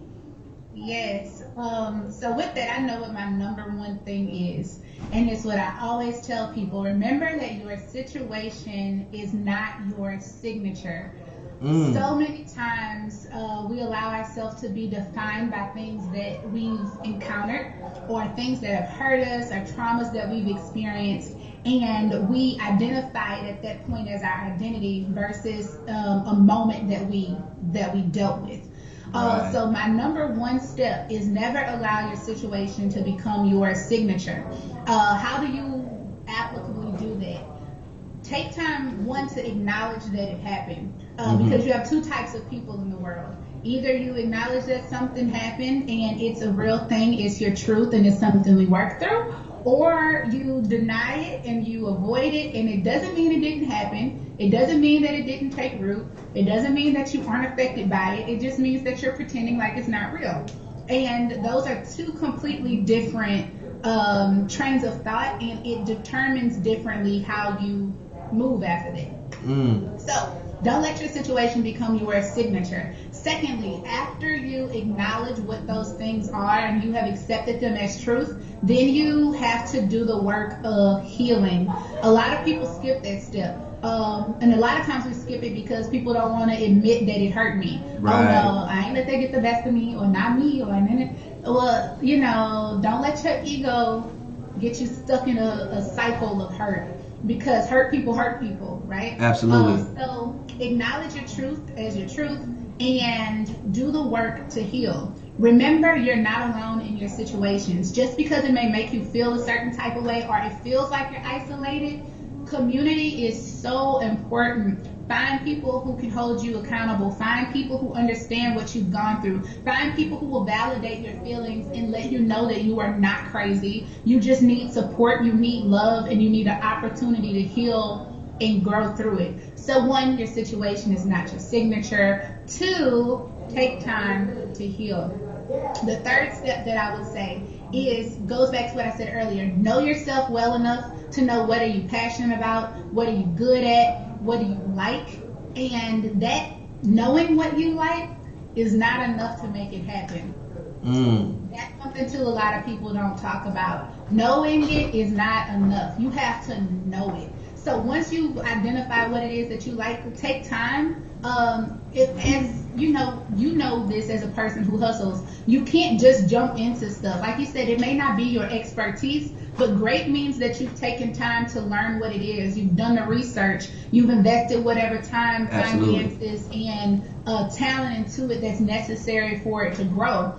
Yes. So with that, I know what my number one thing is, and it's what I always tell people. Remember that your situation is not your signature. So many times we allow ourselves to be defined by things that we've encountered, or things that have hurt us, or traumas that we've experienced, and we identify it at that point as our identity versus a moment that we dealt with. Right. So my number one step is never allow your situation to become your signature. How do you applicably do that? Take time, one, to acknowledge that it happened. Because you have two types of people in the world. Either you acknowledge that something happened and it's a real thing, it's your truth, and it's something we work through, or you deny it and you avoid it, and it doesn't mean it didn't happen. It doesn't mean that it didn't take root. It doesn't mean that you aren't affected by it. It just means that you're pretending like it's not real. And those are two completely different trains of thought, and it determines differently how you move after that. So don't let your situation become your signature. Secondly, after you acknowledge what those things are and you have accepted them as truth, then you have to do the work of healing. A lot of people skip that step. And a lot of times we skip it because people don't want to admit that it hurt me. Right. Oh no, I ain't let that get the best of me, or not me, or well, don't let your ego get you stuck in a cycle of hurt, because hurt people, right? Absolutely. So acknowledge your truth as your truth and do the work to heal. Remember, you're not alone in your situations. Just because it may make you feel a certain type of way, or it feels like you're isolated, community is so important Find people who can hold you accountable. Find people who understand what you've gone through. Find people who will validate your feelings and let you know that you are not crazy. You just need support, you need love, and you need an opportunity to heal and grow through it. So 1, your situation is not your signature. 2, take time to heal. The third step that I would say goes back to what I said earlier. Know yourself well enough to know what are you passionate about, what are you good at, what do you like, and that knowing what you like is not enough to make it happen. That's something too a lot of people don't talk about. Knowing it is not enough. You have to know it. So once you identify what it is that you like, take time. As you know this as a person who hustles, you can't just jump into stuff. Like you said, it may not be your expertise, but great means that you've taken time to learn what it is. You've done the research. You've invested whatever time, finances, and talent into it that's necessary for it to grow.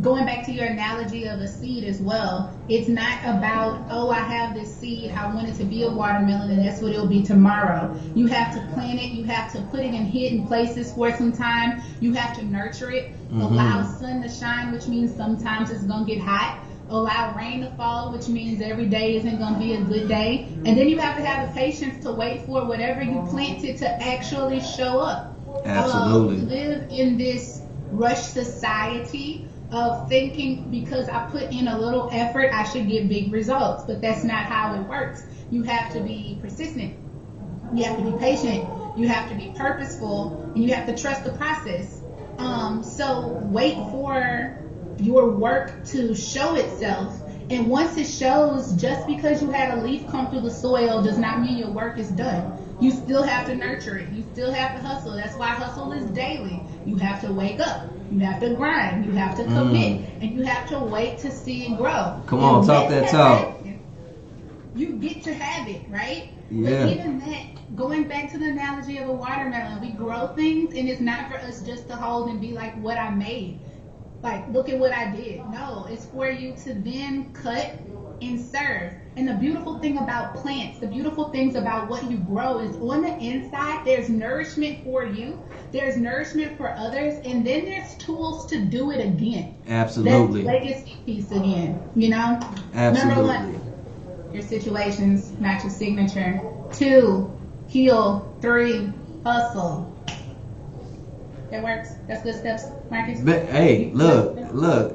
Going back to your analogy of a seed as well, it's not about, oh, I have this seed, I want it to be a watermelon, and that's what it'll be tomorrow. You have to plant it, you have to put it in hidden places for some time, you have to nurture it, allow sun to shine, which means sometimes it's going to get hot, allow rain to fall, which means every day isn't going to be a good day, and then you have to have the patience to wait for whatever you planted to actually show up. Absolutely. We live in this rush society of thinking because I put in a little effort, I should get big results. But that's not how it works. You have to be persistent. You have to be patient. You have to be purposeful. And you have to trust the process. So wait for your work to show itself. And once it shows, just because you had a leaf come through the soil does not mean your work is done. You still have to nurture it. You still have to hustle. That's why hustle is daily. You have to wake up. You have to grind. You have to commit. And you have to wait to see it grow. Come on, talk that talk. You get to have it, right? Yeah. But even that, going back to the analogy of a watermelon, we grow things and it's not for us just to hold and be like what I made. Like, look at what I did. No, it's for you to then cut and serve. And the beautiful thing about plants, the beautiful things about what you grow is on the inside, there's nourishment for you, there's nourishment for others, and then there's tools to do it again. Absolutely. That legacy piece again, you know? Absolutely. Number 1, your situation's not your signature. 2, heal. 3, hustle. That works. That's good steps, Marcus. But hey, look,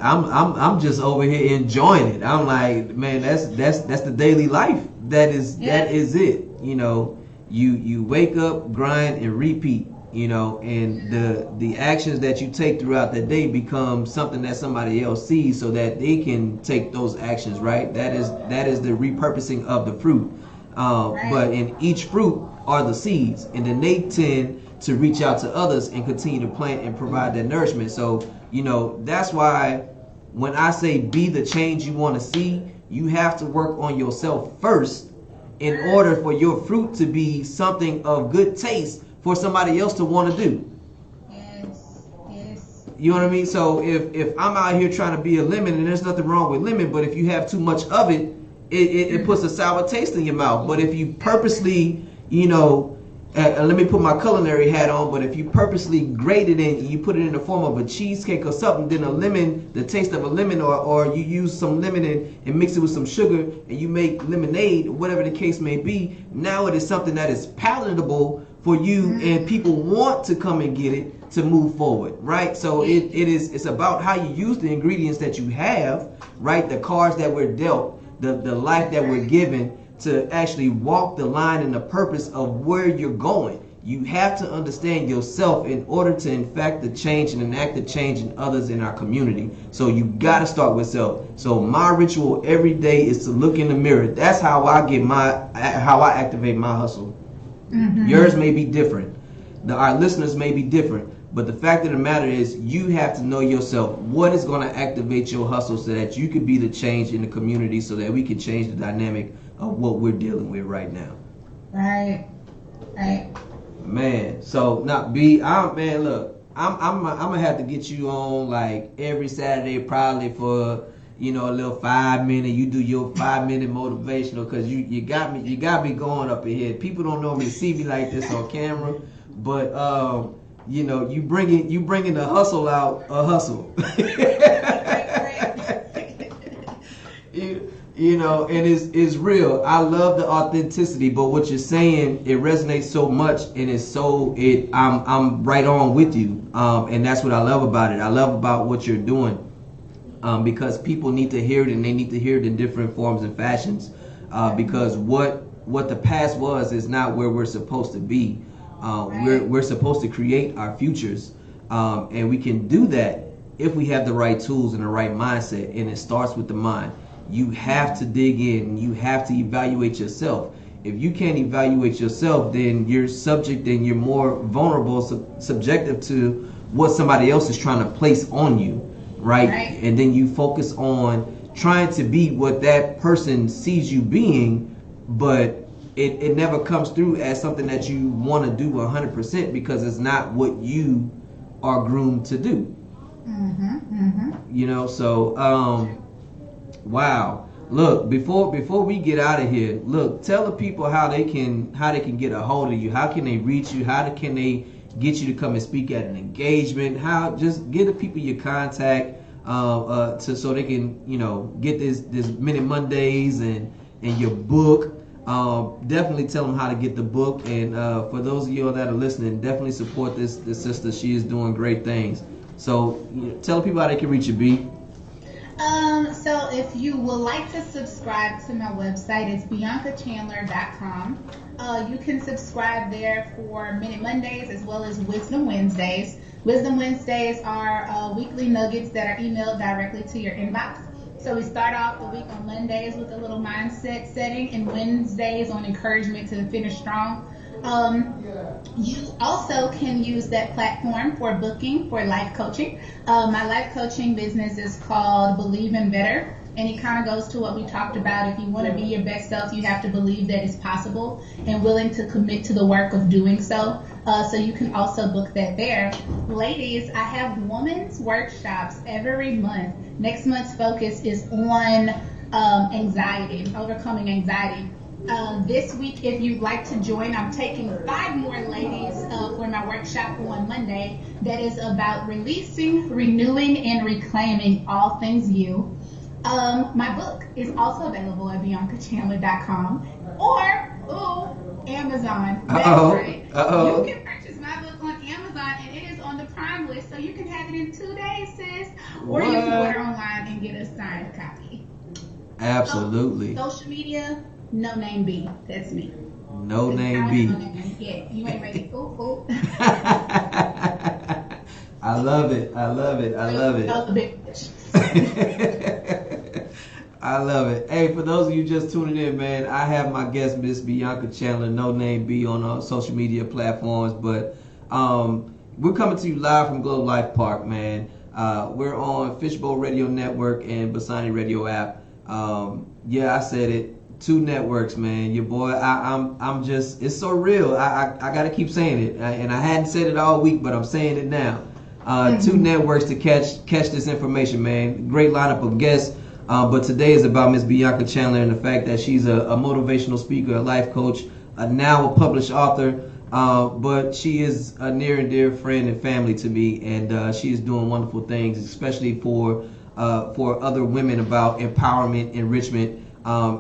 I'm just over here enjoying it. I'm like, man, that's the daily life. That is it. You know, you wake up, grind, and repeat. You know, and the actions that you take throughout the day become something that somebody else sees, so that they can take those actions. Right. That is the repurposing of the fruit. Right. But in each fruit are the seeds, and then they tend to reach out to others and continue to plant and provide that nourishment. So, you know, that's why when I say be the change you want to see, you have to work on yourself first in order for your fruit to be something of good taste for somebody else to want to do. Yes. You know what I mean? So if I'm out here trying to be a lemon, and there's nothing wrong with lemon, but if you have too much of it, it puts a sour taste in your mouth. But if you purposely, you know, let me put my culinary hat on, but if you purposely grate it and you put it in the form of a cheesecake or something, then a lemon, the taste of a lemon, or you use some lemon and mix it with some sugar and you make lemonade, whatever the case may be, now it is something that is palatable for you and people want to come and get it to move forward, right? So it's about how you use the ingredients that you have, right? The cards that we're dealt, the life that we're given, to actually walk the line and the purpose of where you're going. You have to understand yourself in order to infect the change and enact the change in others in our community. So you got to start with self. So my ritual every day is to look in the mirror. That's how I activate my hustle. Mm-hmm. Yours may be different. Our listeners may be different. But the fact of the matter is, you have to know yourself. What is going to activate your hustle so that you can be the change in the community, so that we can change the dynamic of what we're dealing with right now. Right. Man, so now look, I'm gonna have to get you on like every Saturday, probably for, you know, a little 5 minute. You do your 5 minute motivational, because you got me going up in here. People don't normally see me like this on camera, but you know, you bringing the hustle out, a hustle. You know, and it's real. I love the authenticity, but what you're saying, it resonates so much, and I'm right on with you, and that's what I love about it. I love about what you're doing, because people need to hear it, and they need to hear it in different forms and fashions, because what the past was is not where we're supposed to be. We're supposed to create our futures, and we can do that if we have the right tools and the right mindset, and it starts with the mind. You have to dig in. You have to evaluate yourself. If you can't evaluate yourself, then you're subject and you're more vulnerable, subjective to what somebody else is trying to place on you, right? And then you focus on trying to be what that person sees you being, but it never comes through as something that you want to do 100%, because it's not what you are groomed to do. You know, so wow. Look, before we get out of here, look, tell the people how they can get a hold of you. How can they reach you? How can they get you to come and speak at an engagement? How, just give the people your contact, so they can, you know, get this Minute Mondays and your book. Definitely tell them how to get the book. And for those of you that are listening, definitely support this sister. She is doing great things. So tell the people how they can reach you, B. So if you would like to subscribe to my website, it's BiancaChandler.com. You can subscribe there for Minute Mondays as well as Wisdom Wednesdays. Wisdom Wednesdays are weekly nuggets that are emailed directly to your inbox. So we start off the week on Mondays with a little mindset setting, and Wednesdays on encouragement to finish strong. You also can use that platform for booking for life coaching. My life coaching business is called Believe in Better, and it kind of goes to what we talked about. If you want to be your best self, you have to believe that it's possible and willing to commit to the work of doing so. So you can also book that there. Ladies, I have women's workshops every month. Next month's focus is on anxiety, overcoming anxiety. This week, if you'd like to join, I'm taking 5 more ladies for my workshop on Monday that is about releasing, renewing, and reclaiming all things you. My book is also available at BiancaChandler.com or Amazon. That's right. You can purchase my book on Amazon, and it is on the Prime list, so you can have it in 2 days, sis. Or you can order online and get a signed copy. Absolutely. Social media. No Name B. That's me. No Name B. Yeah, you ain't ready. Ooh. I love it. I love it. I love it. I love it. Hey, for those of you just tuning in, man, I have my guest, Miss Bianca Chandler, No Name B, on our social media platforms. But we're coming to you live from Globe Life Park, man. We're on Fishbowl Radio Network and Bassani Radio app. Yeah, I said it. 2 networks, man. Your boy, I'm just, it's so real. I gotta keep saying it, and I hadn't said it all week, but I'm saying it now. 2 networks to catch this information, man. Great lineup of guests, but today is about Miss Bianca Chandler and the fact that she's a motivational speaker, a life coach, now a published author, but she is a near and dear friend and family to me, and she is doing wonderful things, especially for other women, about empowerment, enrichment.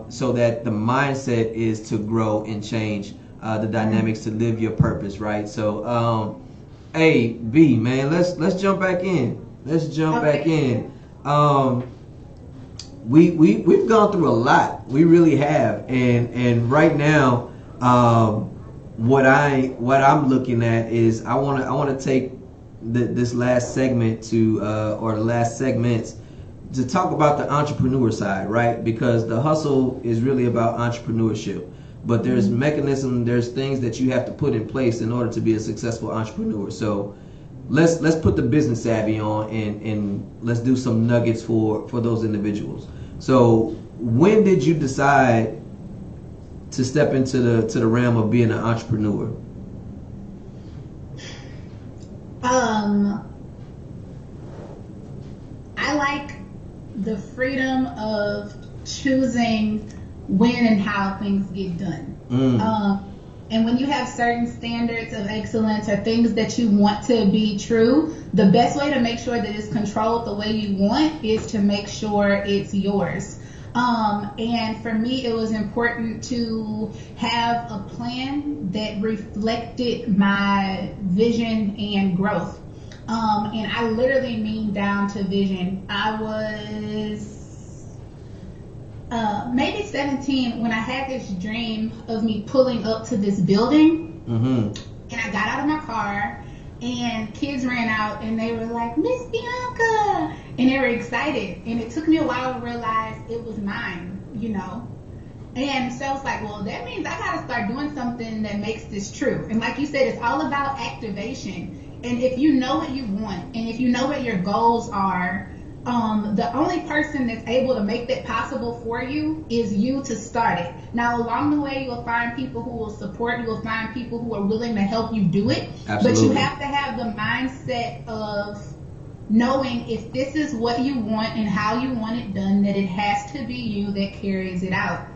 So that the mindset is to grow and change the dynamics to live your purpose, right? So, hey, B, man, let's jump back in. Let's jump back in. We've gone through a lot. We really have, and right now, what I'm looking at is I want to take this last segment or the last segments to talk about the entrepreneur side, right? Because the hustle is really about entrepreneurship, but there's mechanism, there's things that you have to put in place in order to be a successful entrepreneur. So let's put the business savvy on and let's do some nuggets for those individuals. So when did you decide to step into the realm of being an entrepreneur? I like the freedom of choosing when and how things get done. And when you have certain standards of excellence or things that you want to be true, the best way to make sure that it's controlled the way you want is to make sure it's yours. And for me, it was important to have a plan that reflected my vision and growth. And I literally mean down to vision. I was maybe 17 when I had this dream of me pulling up to this building. And I got out of my car and kids ran out and they were like, Miss Bianca, and they were excited. And it took me a while to realize it was mine, you know. And so I was like, well, that means I gotta start doing something that makes this true. And like you said, it's all about activation. And if you know what you want and if you know what your goals are, the only person that's able to make that possible for you is you to start it. Now, along the way, you'll find people who will support you. You'll find people who are willing to help you do it. Absolutely. But you have to have the mindset of knowing if this is what you want and how you want it done, that it has to be you that carries it out.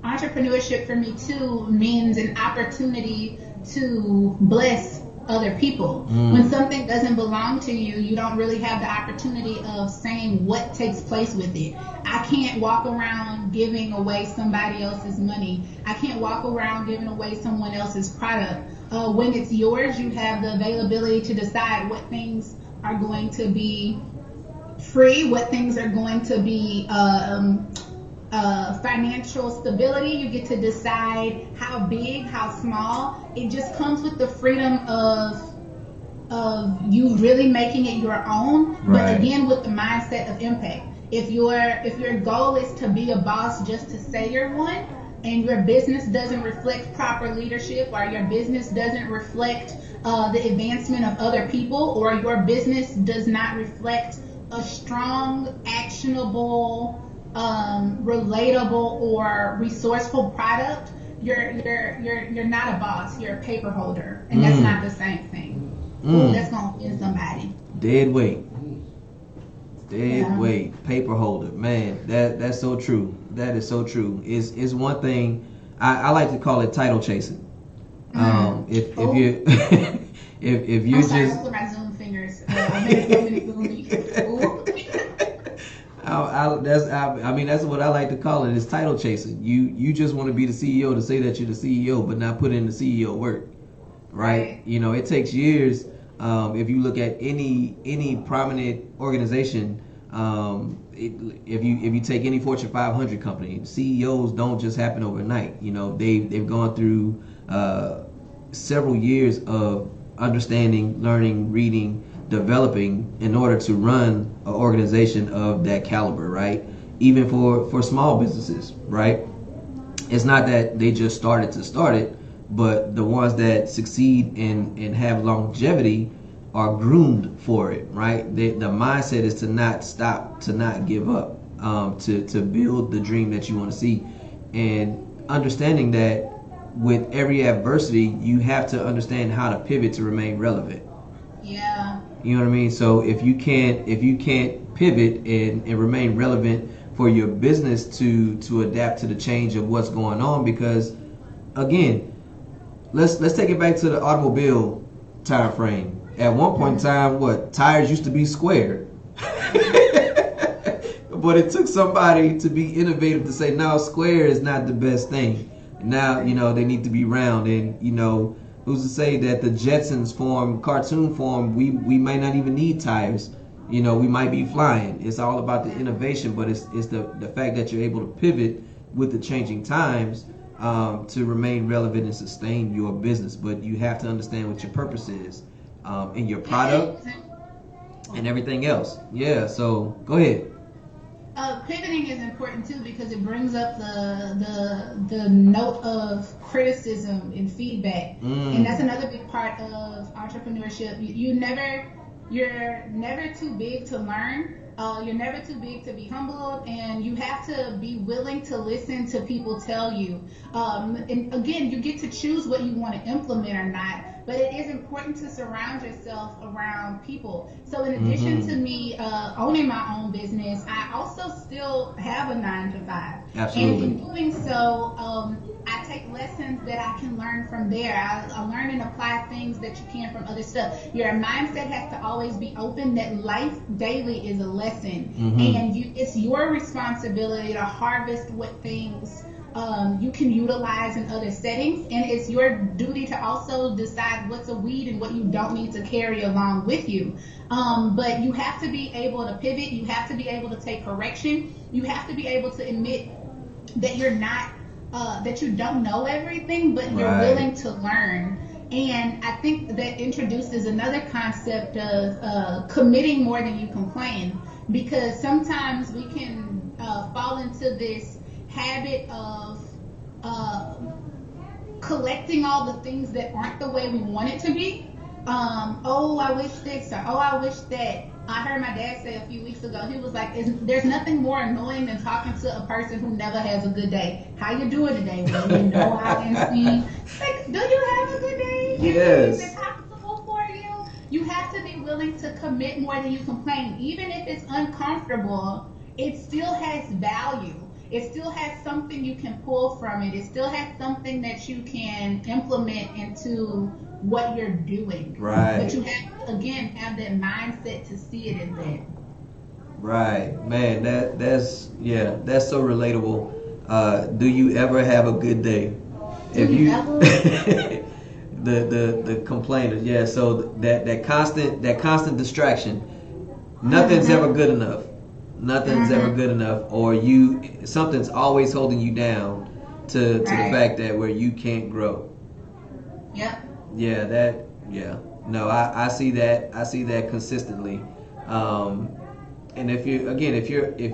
Entrepreneurship for me, too, means an opportunity to bless other people. When something doesn't belong to you, you don't really have the opportunity of saying what takes place with it. I can't walk around giving away somebody else's money. I can't walk around giving away someone else's product. When it's yours, you have the availability to decide what things are going to be free, what things are going to be financial stability. You get to decide how big, how small. It just comes with the freedom of you really making it your own, but again with the mindset of impact. If your goal is to be a boss just to say you're one, and your business doesn't reflect proper leadership, or your business doesn't reflect the advancement of other people, or your business does not reflect a strong, actionable, relatable or resourceful product, you're not a boss, you're a paper holder, and that's not the same thing. That's gonna offend somebody. Dead weight, paper holder, man. That's so true. That is so true. It's one thing I like to call it title chasing. If you if you I'm sorry, just those are my Zoom fingers. that's what I like to call it. It's title chasing. You just want to be the CEO to say that you're the CEO, but not put in the CEO work, right? You know, it takes years. If you look at any prominent organization, if you take any Fortune 500 company, CEOs don't just happen overnight. You know, they've gone through several years of understanding, learning, reading, developing in order to run an organization of that caliber, right? Even for small businesses, right? It's not that they just started to start it, but the ones that succeed and have longevity are groomed for it, right? The mindset is to not stop, to not give up, to build the dream that you want to see, and understanding that with every adversity, you have to understand how to pivot to remain relevant. Yeah. You know what I mean? So if you can't pivot and remain relevant for your business to adapt to the change of what's going on, because again, let's take it back to the automobile time frame. At one point in time, tires used to be square. But it took somebody to be innovative to say, no, square is not the best thing. Now, you know, they need to be round. And, you know, who's to say that the Jetsons cartoon form, we might not even need tires. You know, we might be flying. It's all about the innovation, but it's the fact that you're able to pivot with the changing times to remain relevant and sustain your business. But you have to understand what your purpose is in your product and everything else. Yeah, so go ahead. Pivoting is important too, because it brings up the note of criticism and feedback, and that's another big part of entrepreneurship. You're never too big to learn. You're never too big to be humbled, and you have to be willing to listen to people tell you. And again, you get to choose what you want to implement or not. but it is important to surround yourself around people. So in addition to me owning my own business, I also still have a 9 to 5. Absolutely. And in doing so, I take lessons that I can learn from there. I learn and apply things that you can from other stuff. Your mindset has to always be open that life daily is a lesson. And it's your responsibility to harvest what things you can utilize in other settings, and it's your duty to also decide what's a weed and what you don't need to carry along with you. But you have to be able to pivot. You have to be able to take correction. You have to be able to admit that you're not, that you don't know everything, but you're willing to learn. And I think that introduces another concept of committing more than you complain, because sometimes we can fall into this habit of collecting all the things that aren't the way we want it to be. Oh, I wish this, or oh, I wish that. I heard my dad say a few weeks ago, he was like, there's nothing more annoying than talking to a person who never has a good day. How you doing today? Well, you know, I can see. Like, do you have a good day? Yes. Is it possible for you? You have to be willing to commit more than you complain. Even if it's uncomfortable, it still has value. It still has something you can pull from it. It still has something that you can implement into what you're doing. Right. But you have to, again, have that mindset to see it as that. Right. Man, that's so relatable. Do you ever have a good day? Do you ever? the complainers, yeah. So that constant distraction, nothing's ever good enough. Nothing's ever good enough, or something's always holding you down to the fact that where you can't grow. Yep. Yeah, no, I see that consistently. And if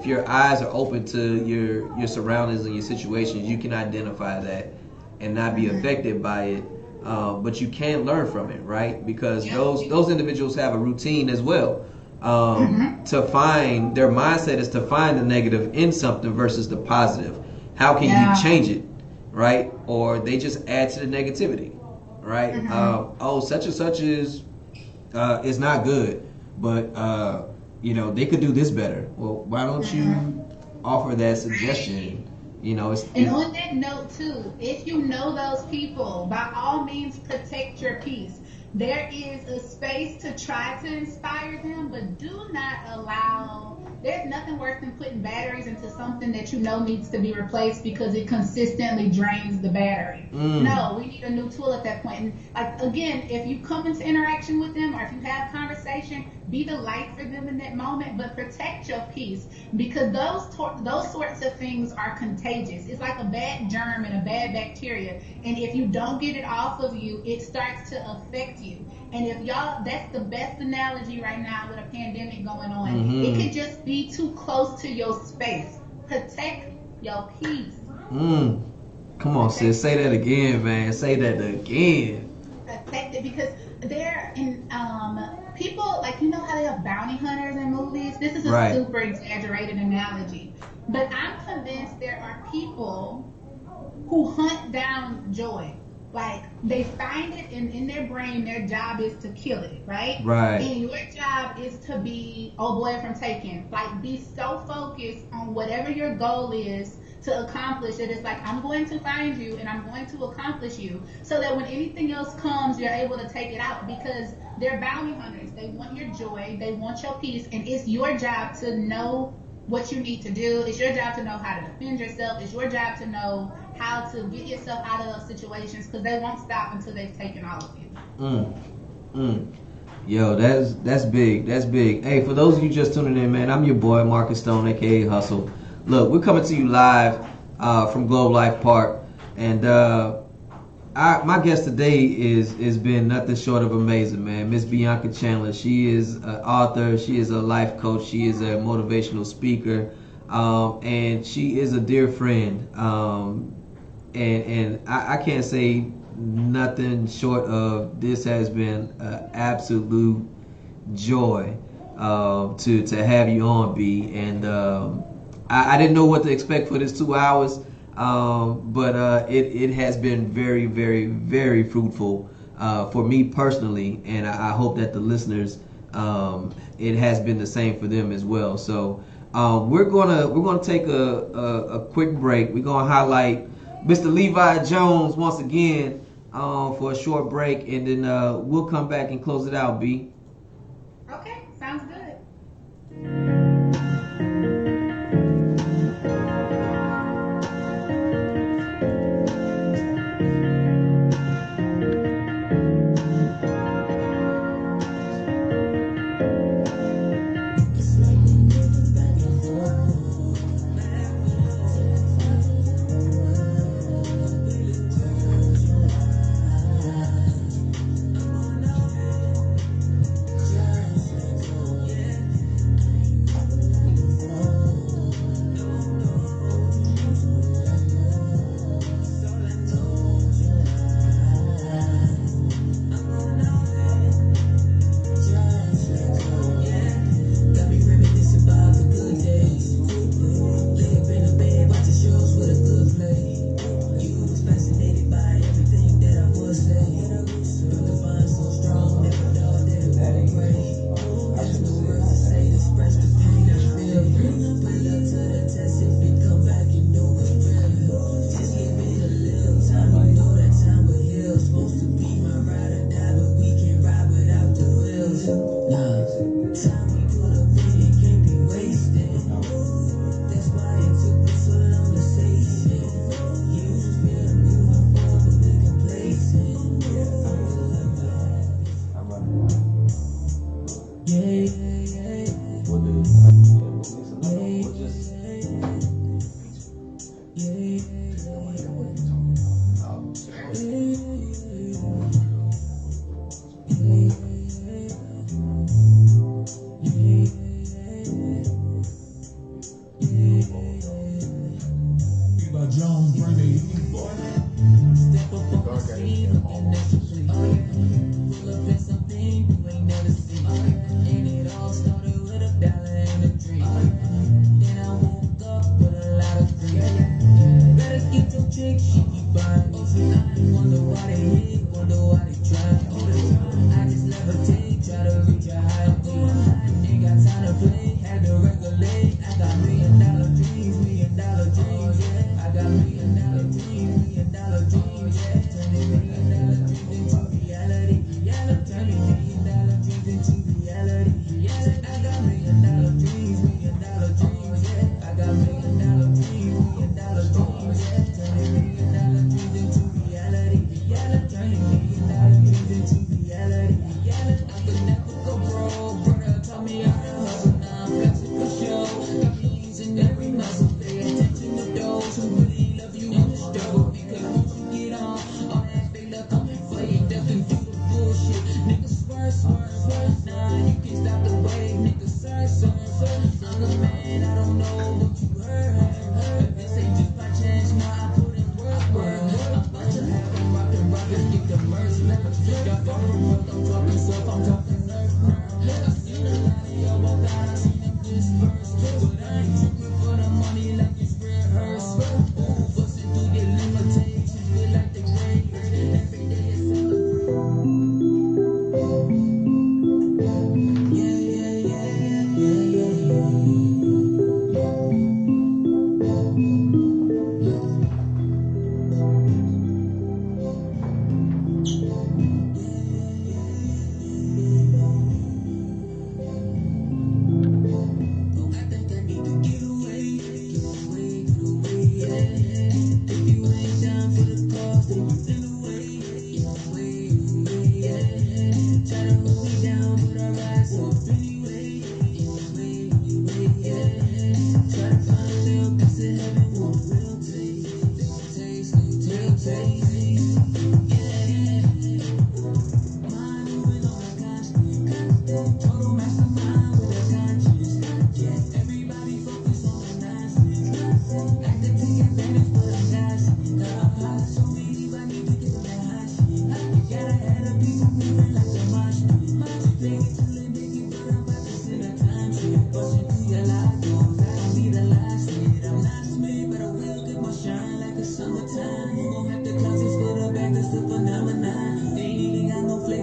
your eyes are open to your surroundings and your situations, you can identify that and not be affected by it. But you can learn from it, right? Because those individuals have a routine as well. To find their mindset is to find the negative in something versus the positive. How can you change it, right? Or they just add to the negativity, right? Such and such is not good, but they could do this better. Well, why don't you offer that suggestion? And on that note too, if you know those people, by all means protect your peace. There is a space to try to inspire them, but do not allow. There's nothing worse than putting batteries into something that you know needs to be replaced because it consistently drains the battery. No, we need a new tool at that point. And like again, if you come into interaction with them or if you have conversation, be the light for them in that moment, but protect your peace, because those sorts of things are contagious. It's like a bad germ and a bad bacteria, and if you don't get it off of you, it starts to affect you. And if that's the best analogy right now with a pandemic going on. It could just be too close to your space. Protect your peace. Come on, sis. Say that again, man. Say that again. Protect it, because they're in people, like, you know how they have bounty hunters in movies? This is a super exaggerated analogy. But I'm convinced there are people who hunt down joy. Like, they find it in their brain, their job is to kill it, right? Right. And your job is to be, oh boy, from Taken. Like, be so focused on whatever your goal is to accomplish it. It's like, I'm going to find you and I'm going to accomplish you, so that when anything else comes, you're able to take it out, because they're bounty hunters. They want your joy, they want your peace, and it's your job to know what you need to do. It's your job to know how to defend yourself. It's your job to know how to get yourself out of those situations, because they won't stop until they've taken all of you. Yo, that's big. That's big. Hey, for those of you just tuning in, man, I'm your boy Marcus Stone, aka Hustle. Look, we're coming to you live from Globe Life Park, and my guest today is been nothing short of amazing, man. Miss Bianca Chandler. She is an author. She is a life coach. She is a motivational speaker, and she is a dear friend. And I can't say nothing short of this has been an absolute joy to have you on, B. And I didn't know what to expect for this 2 hours, but it has been very, very, very fruitful for me personally, and I hope that the listeners, it has been the same for them as well. So we're gonna take a quick break. We're gonna highlight Mr. Levi Jones once again for a short break, and then we'll come back and close it out. B. Okay, sounds good.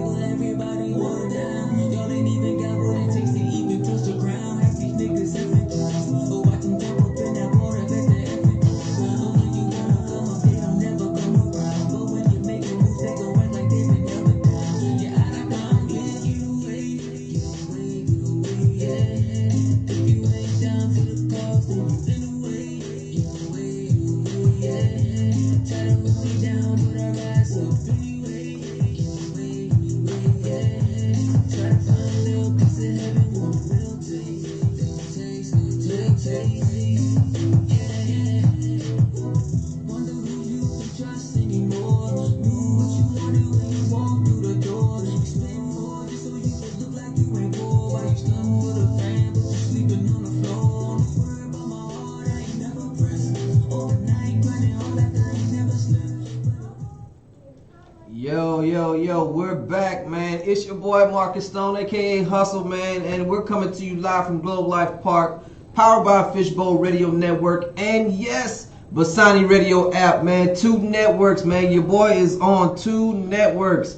table, everybody water down. Y'all ain't even got what it takes to even touch the ground. Half these niggas effing down. But watch them jump up in that water, bet they effing down. But when you wanna come up, they don't never come around. But when you make a move, they gon' act like they've been never down. Yeah, I don't come get you away, yeah. If you ain't down for the cause, then you in the way, yeah. Try to hold me down, but I rise up anyway, yeah. Try to find a little piece of heaven, want a little taste, yeah. Wonder who you can trust anymore. Knew what you wanted when you walked through the door. You spent more just so you could look like you ain't poor. While you stunning for the fam, but you sleeping on the floor. Don't worry about my heart, I ain't never pressed. All night grinding all like I ain't never slept. Yo, we're back, man. It's your boy Marcus Stone, aka Hustle, man, and we're coming to you live from Globe Life Park, powered by Fishbowl Radio Network, and yes, Basani Radio app, man. 2 networks, man. Your boy is on 2 networks.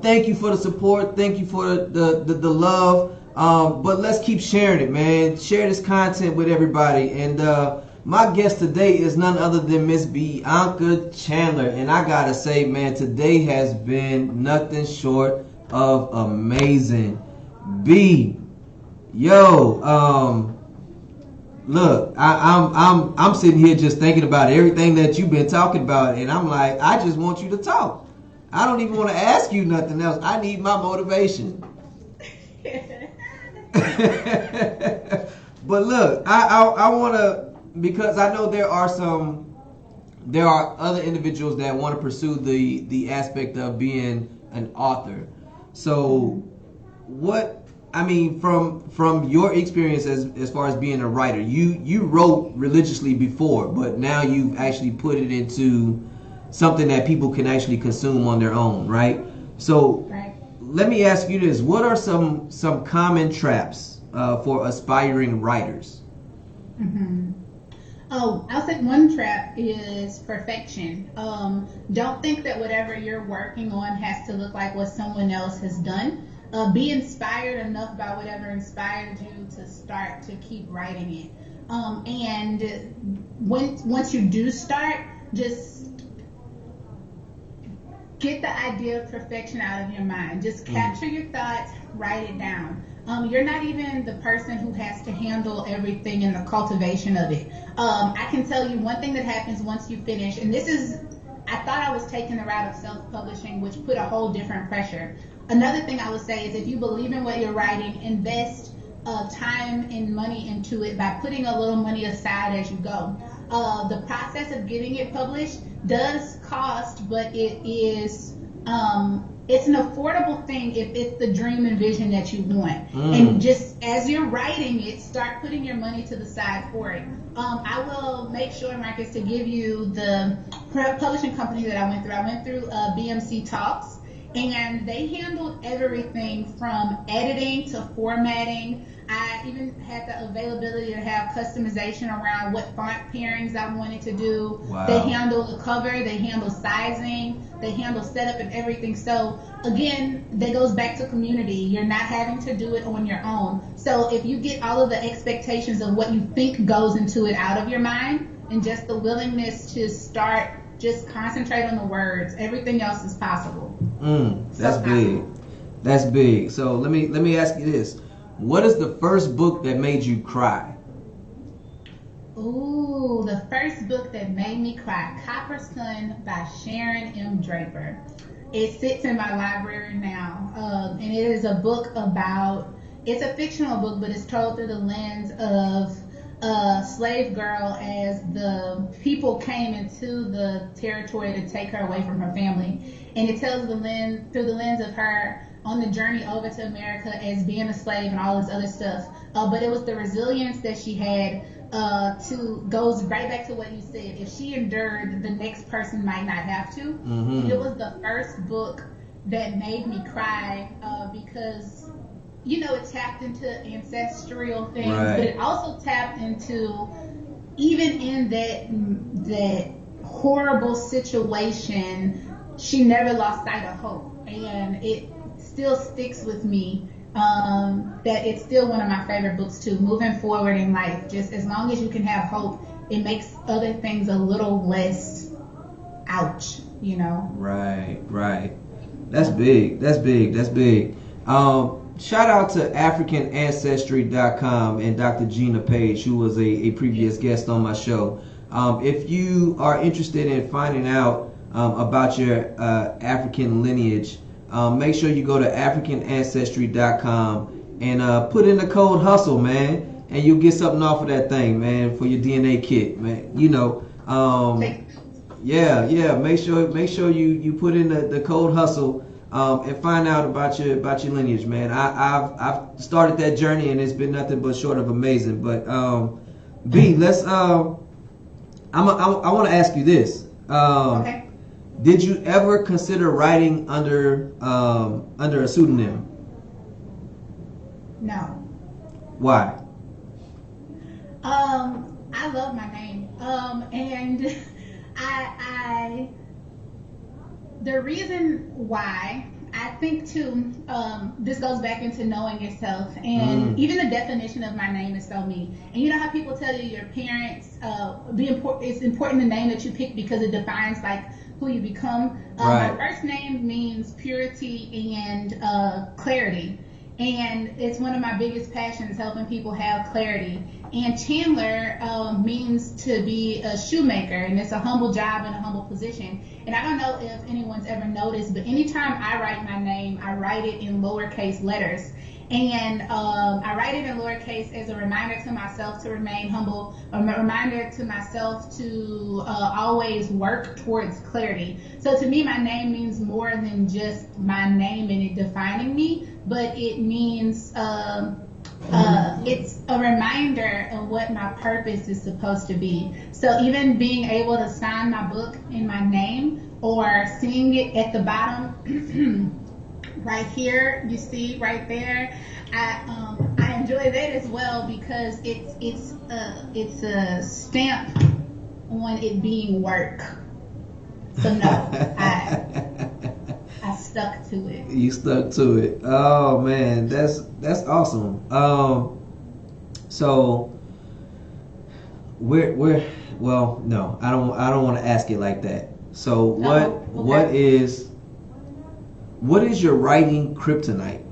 Thank you for the support. Thank you for the love. But let's keep sharing it, man. Share this content with everybody. And my guest today is none other than Miss Bianca Chandler. And I gotta say, man, today has been nothing short of amazing. B, yo, look, I'm sitting here just thinking about everything that you've been talking about, and I'm like, I just want you to talk. I don't even want to ask you nothing else. I need my motivation. But look, I want to, because I know there are other individuals that want to pursue the aspect of being an author. So what, I mean, from your experience as far as being a writer, you wrote religiously before, but now you've actually put it into something that people can actually consume on their own, right? So Right. let me ask you this: what are some common traps for aspiring writers? Mm-hmm. Oh, I'll say one trap is perfection. Don't think that whatever you're working on has to look like what someone else has done. Be inspired enough by whatever inspired you to start to keep writing it. And once you do start, just get the idea of perfection out of your mind. Just capture your thoughts, write it down. You're not even the person who has to handle everything in the cultivation of it. I can tell you one thing that happens once you finish, and this is, I thought I was taking the route of self-publishing, which put a whole different pressure. Another thing I would say is if you believe in what you're writing, invest time and money into it by putting a little money aside as you go. The process of getting it published does cost, but it is it's an affordable thing if it's the dream and vision that you want. And just as you're writing it, start putting your money to the side for it. I will make sure, Marcus, to give you the publishing company that I went through. I went through BMC Talks, and they handled everything from editing to formatting. I even had the availability to have customization around what font pairings I wanted to do. Wow. They handle the cover, they handle sizing, they handle setup and everything. So again, that goes back to community. You're not having to do it on your own. So if you get all of the expectations of what you think goes into it out of your mind, and just the willingness to start, just concentrate on the words. Everything else is possible. That's big. That's big. So let me ask you this. What is the first book that made you cry? Ooh, the first book that made me cry, Copper Sun by Sharon M. Draper. It sits in my library now, and it is a book about, it's a fictional book, but it's told through the lens of a slave girl as the people came into the territory to take her away from her family. And it tells through the lens of her on the journey over to America as being a slave and all this other stuff. But it was the resilience that she had goes right back to what you said. If she endured, the next person might not have to. It was the first book that made me cry because, you know, it tapped into ancestral things, right, but it also tapped into, even in that horrible situation, she never lost sight of hope. And still sticks with me. That it's still one of my favorite books too. Moving forward in life, just as long as you can have hope, it makes other things a little less ouch, you know. Right. That's big. Shout out to AfricanAncestry.com and Dr. Gina Page, who was a previous guest on my show. If you are interested in finding out about your African lineage, make sure you go to AfricanAncestry.com and put in the code HUSTLE, man, and you'll get something off of that thing, man, for your DNA kit, man. You know, yeah. Make sure you put in the code HUSTLE and find out about your lineage, man. I've started that journey and it's been nothing but short of amazing. But B, let's I want to ask you this. Okay. Did you ever consider writing under a pseudonym? No. Why? I love my name. And I the reason why I think too, this goes back into knowing yourself, and even the definition of my name is so me. And you know how people tell you your parents, it's important the name that you pick because it defines like who you become. Right. My first name means purity and clarity. And it's one of my biggest passions, helping people have clarity. And Chandler means to be a shoemaker, and it's a humble job and a humble position. And I don't know if anyone's ever noticed, but anytime I write my name, I write it in lowercase letters. And I write it in lowercase as a reminder to myself to remain humble, a reminder to myself to always work towards clarity. So to me, my name means more than just my name and it defining me, but it means it's a reminder of what my purpose is supposed to be. So even being able to sign my book in my name or seeing it at the bottom, right here, you see right there, I enjoy that as well because it's a stamp on it being work. So no, I stuck to it. You stuck to it. Oh man, that's awesome. So we're well, no, I don't want to ask it like that. So what is your writing kryptonite?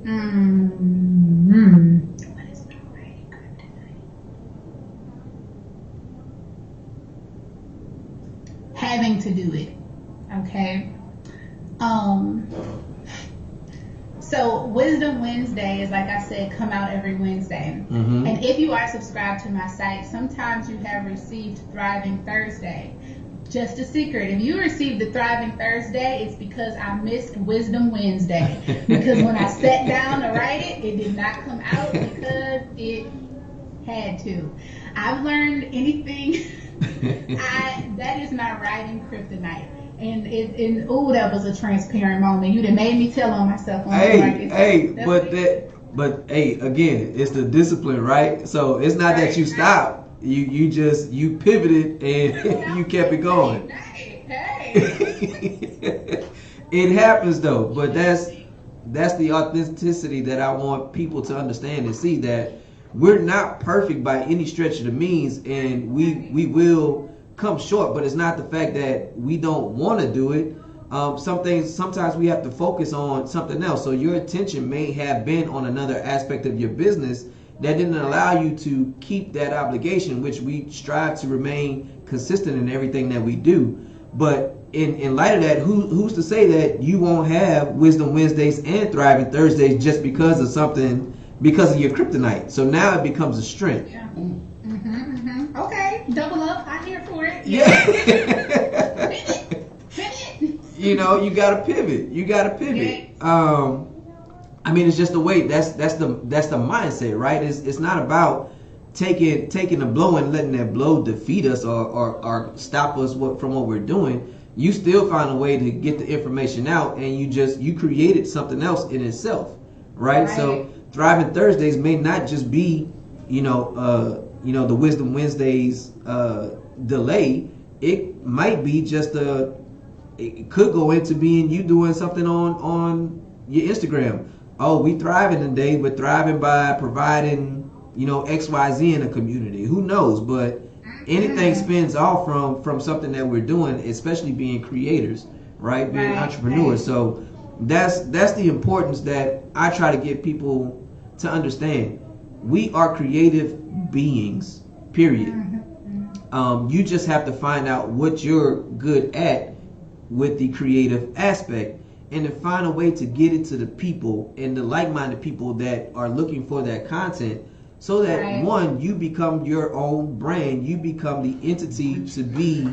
What is my writing kryptonite? Having to do it. Okay. So Wisdom Wednesday is, like I said, come out every Wednesday. Mm-hmm. And if you are subscribed to my site, sometimes you have received Thriving Thursday. Just a secret, if you received the Thriving Thursday, it's because I missed Wisdom Wednesday. Because when I sat down to write it, it did not come out because it had to. I've learned anything. That is my writing kryptonite. And that was a transparent moment. You done made me tell on myself. But again, it's the discipline, right? So it's not that you stopped. You pivoted and you kept it going. It happens though, but that's the authenticity that I want people to understand and see, that we're not perfect by any stretch of the means, and we will come short, but it's not the fact that we don't want to do it. Sometimes we have to focus on something else. So your attention may have been on another aspect of your business that didn't allow you to keep that obligation, which we strive to remain consistent in everything that we do. But in light of that, who's to say that you won't have Wisdom Wednesdays and Thriving Thursdays just because of your kryptonite? So now it becomes a strength. Yeah. Okay, double up. I'm here for it. Yeah. Pivot. You know, you gotta pivot. Yeah. I mean, it's just the way. That's the mindset, right? It's not about taking a blow and letting that blow defeat us or stop us from what we're doing. You still find a way to get the information out, and you created something else in itself, right? So Thriving Thursdays may not just be, the Wisdom Wednesdays delay. It might be just a it could go into being you doing something on your Instagram. Oh, we thriving today, but thriving by providing, XYZ in a community. Who knows? But anything spins off from something that we're doing, especially being creators, right? Being entrepreneurs. So that's the importance that I try to get people to understand. We are creative beings, period. You just have to find out what you're good at with the creative aspect, and to find a way to get it to the people and the like-minded people that are looking for that content, so that one, you become your own brand, you become the entity to be,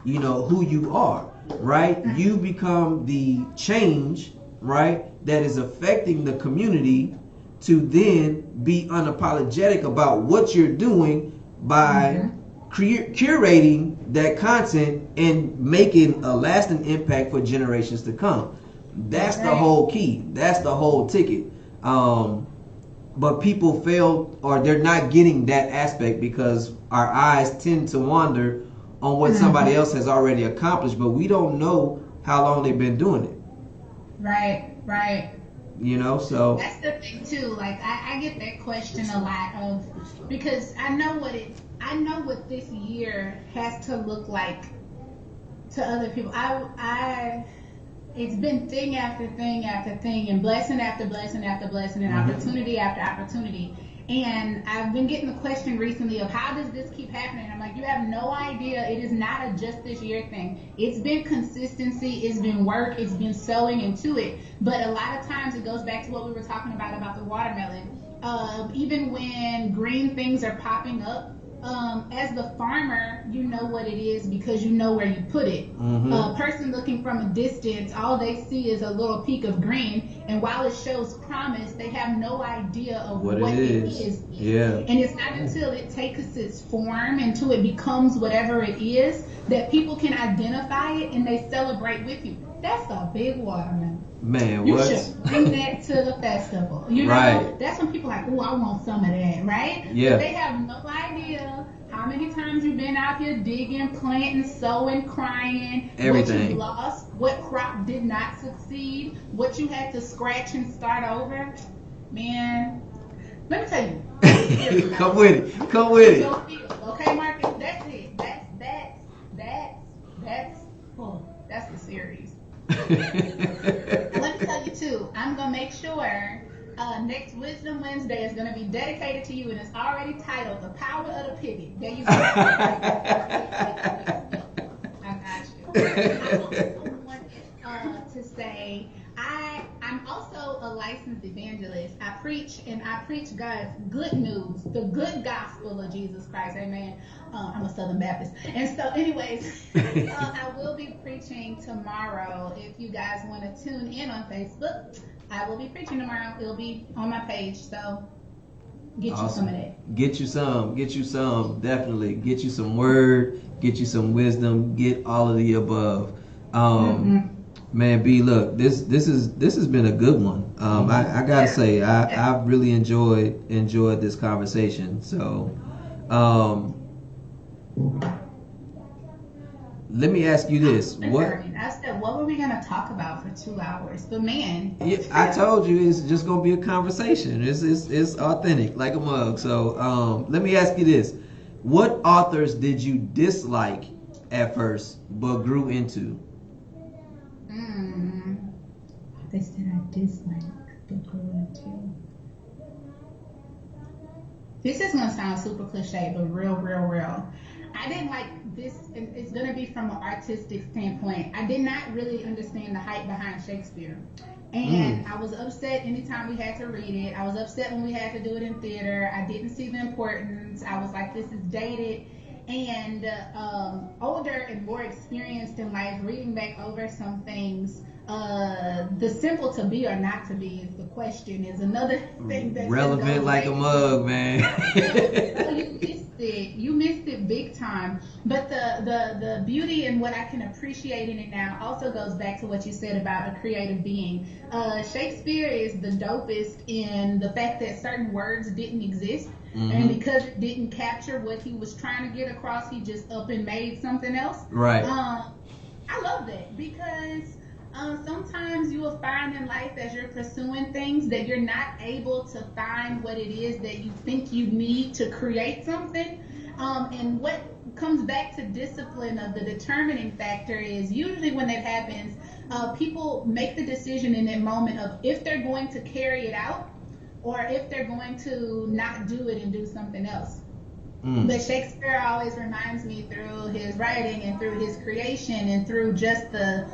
who you are, right? You become the change, right, that is affecting the community, to then be unapologetic about what you're doing by curating that content and making a lasting impact for generations to come. That's the whole key. That's the whole ticket. But people fail, or they're not getting that aspect, because our eyes tend to wander on what somebody else has already accomplished, but we don't know how long they've been doing it. Right. So that's the thing too. Like I get that question a lot of, because I know what this year has to look like to other people. It's been thing after thing after thing, and blessing after blessing after blessing, and opportunity after opportunity. And I've been getting the question recently of, how does this keep happening? I'm like, you have no idea. It is not a just this year thing. It's been consistency. It's been work. It's been sowing into it. But a lot of times it goes back to what we were talking about the watermelon. Even when green things are popping up, as the farmer, you know what it is because you know where you put it. A person looking from a distance, all they see is a little peak of green, and while it shows promise, they have no idea of what it is. Yeah. And it's not until it takes its form, until it becomes whatever it is, that people can identify it and they celebrate with you. That's a big watermelon. Man, you what? should bring that to the festival. You know, that's when people are like, oh, I want some of that, right? Yeah. But they have no idea how many times you've been out here digging, planting, sowing, crying, everything. What you lost, what crop did not succeed, what you had to scratch and start over. Man, let me tell you. Come with it. Okay, Marcus, that's it. That's the series. Let me tell you too, I'm gonna make sure next Wisdom Wednesday is gonna be dedicated to you, and it's already titled "The Power of the Pivot." There you go. I got you. I also wanted to say I'm also a licensed evangelist. I preach God's good news, the good gospel of Jesus Christ. Amen. I'm a Southern Baptist. And so anyways, I will be preaching tomorrow. If you guys want to tune in on Facebook, I will be preaching tomorrow. It'll be on my page. So get you some of that. Get you some, definitely. Get you some word, get you some wisdom, get all of the above. Man, B, look, this has been a good one. I gotta say, I've really enjoyed this conversation. So, let me ask you this: I said, what were we gonna talk about for 2 hours? But man, I told you it's just gonna be a conversation. It's authentic, like a mug. So, let me ask you this: what authors did you dislike at first, but grew into? They said I dislike but grew into. This is gonna sound super cliche, but real. I didn't like this, and it's gonna be from an artistic standpoint. I did not really understand the hype behind Shakespeare. And I was upset anytime we had to read it. I was upset when we had to do it in theater. I didn't see the importance. I was like, this is dated. And older and more experienced in life, reading back over some things, the simple to be or not to be is the question, is another thing that's relevant like a mug, man. You missed it big time. But the beauty and what I can appreciate in it now also goes back to what you said about a creative being. Shakespeare is the dopest in the fact that certain words didn't exist. And because it didn't capture what he was trying to get across, he just up and made something else. Right. I love that because sometimes you will find in life as you're pursuing things that you're not able to find what it is that you think you need to create something. And what comes back to discipline of the determining factor is usually when that happens, people make the decision in that moment of if they're going to carry it out or if they're going to not do it and do something else. But Shakespeare always reminds me through his writing and through his creation and through just the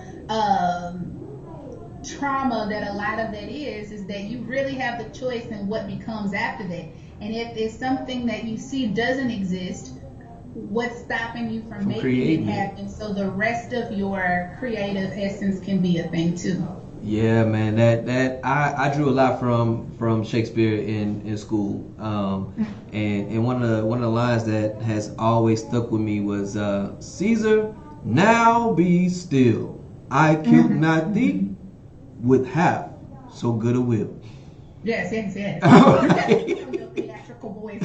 trauma that a lot of that is that you really have the choice in what becomes after that. And if it's something that you see doesn't exist, what's stopping you from making it happen so the rest of your creative essence can be a thing too? Yeah, man, that I drew a lot from Shakespeare in school, and one of the lines that has always stuck with me was Caesar, now be still. I killed not thee with half so good a will. Yes. All right. Theatrical voice.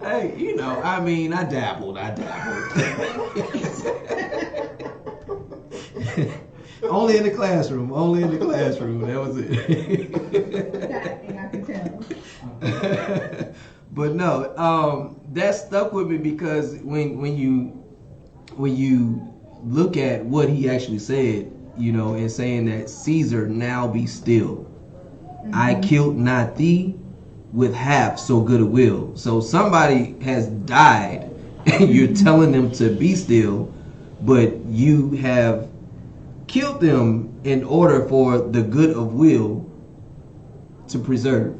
Hey, I mean, I dabbled. Only in the classroom. That was it. I can tell. But no, that stuck with me because when you look at what he actually said, and saying that Caesar, now be still. I killed not thee with half so good a will. So somebody has died and you're telling them to be still, but you have killed them in order for the good of will to preserve.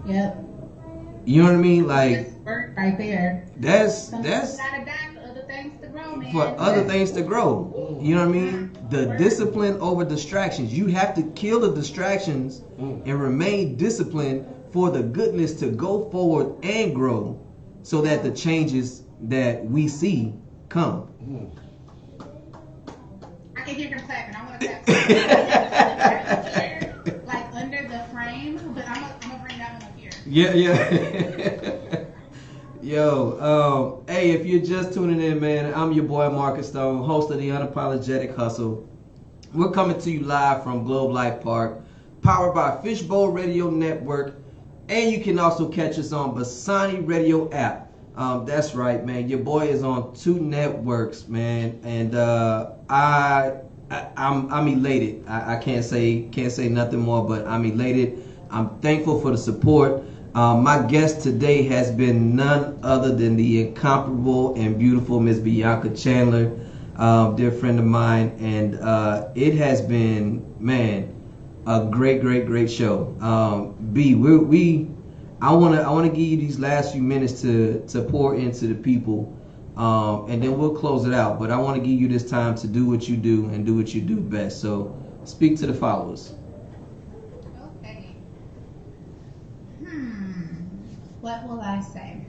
Yeah. You know what I mean? Like, that's work right there. That's gotta die for other things to grow, man. for other things to grow. You know what I mean? The discipline over distractions. You have to kill the distractions and remain disciplined for the goodness to go forward and grow so that the changes that we see come. I can hear him clapping. I want to clap. Like under the frame, but I'm gonna bring that one up here. Yeah. Yo, hey, if you're just tuning in, man, I'm your boy Marcus Stone, host of the Unapologetic Hustle. We're coming to you live from Globe Life Park, powered by Fishbowl Radio Network, and you can also catch us on Basani Radio app. That's right, man. Your boy is on 2 networks, man, and I'm elated. I can't say nothing more, but I'm elated. I'm thankful for the support. My guest today has been none other than the incomparable and beautiful Miss Bianca Chandler, dear friend of mine, and it has been, man, a great show. I want to give you these last few minutes to pour into the people, and then we'll close it out. But I want to give you this time to do what you do and do what you do best. So speak to the followers. Okay. What will I say?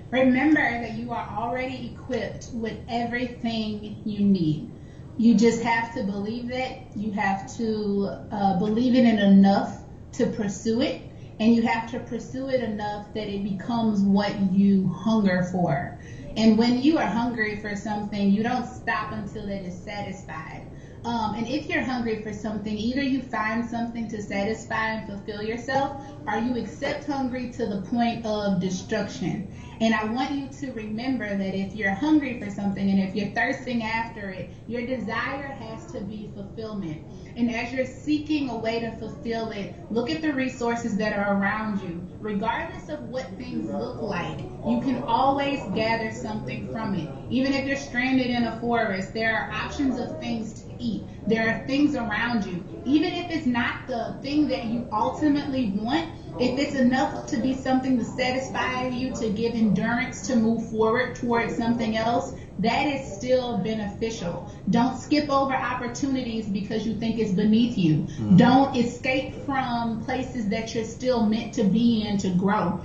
Remember that you are already equipped with everything you need. You just have to believe that. You have to believe in it enough to pursue it, and you have to pursue it enough that it becomes what you hunger for. And when you are hungry for something, you don't stop until it is satisfied. And if you're hungry for something, either you find something to satisfy and fulfill yourself, or you accept hungry to the point of destruction. And I want you to remember that if you're hungry for something and if you're thirsting after it, your desire has to be fulfillment. And as you're seeking a way to fulfill it, look at the resources that are around you. Regardless of what things look like, you can always gather something from it. Even if you're stranded in a forest, there are options of things to eat. There are things around you. Even if it's not the thing that you ultimately want, if it's enough to be something to satisfy you, to give endurance to move forward towards something else, that is still beneficial. Don't skip over opportunities because you think it's beneath you. Don't escape from places that you're still meant to be in to grow.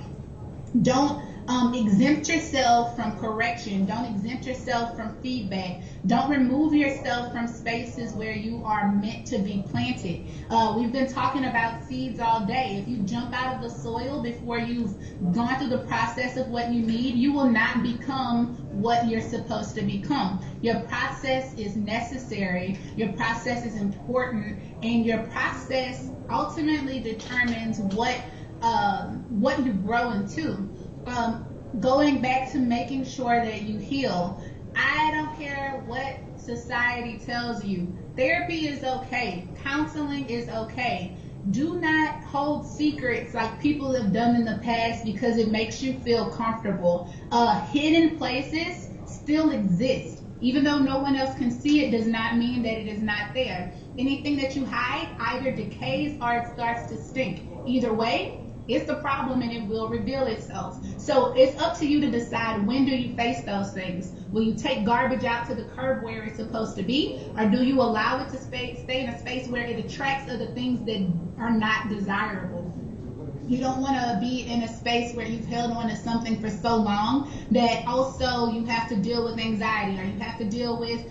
Don't Exempt yourself from correction. Don't exempt yourself from feedback. Don't remove yourself from spaces where you are meant to be planted. We've been talking about seeds all day. If you jump out of the soil before you've gone through the process of what you need, you will not become what you're supposed to become. Your process is necessary. Your process is important, and your process ultimately determines what you grow into. Going back to making sure that you heal. I don't care what society tells you. Therapy is okay. Counseling is okay. Do not hold secrets like people have done in the past because it makes you feel comfortable. Hidden places still exist. Even though no one else can see it does not mean that it is not there. Anything that you hide either decays or it starts to stink. Either way, it's a problem and it will reveal itself. So it's up to you to decide, when do you face those things? Will you take garbage out to the curb where it's supposed to be? Or do you allow it to stay in a space where it attracts other things that are not desirable? You don't want to be in a space where you've held on to something for so long that also you have to deal with anxiety, or you have to deal with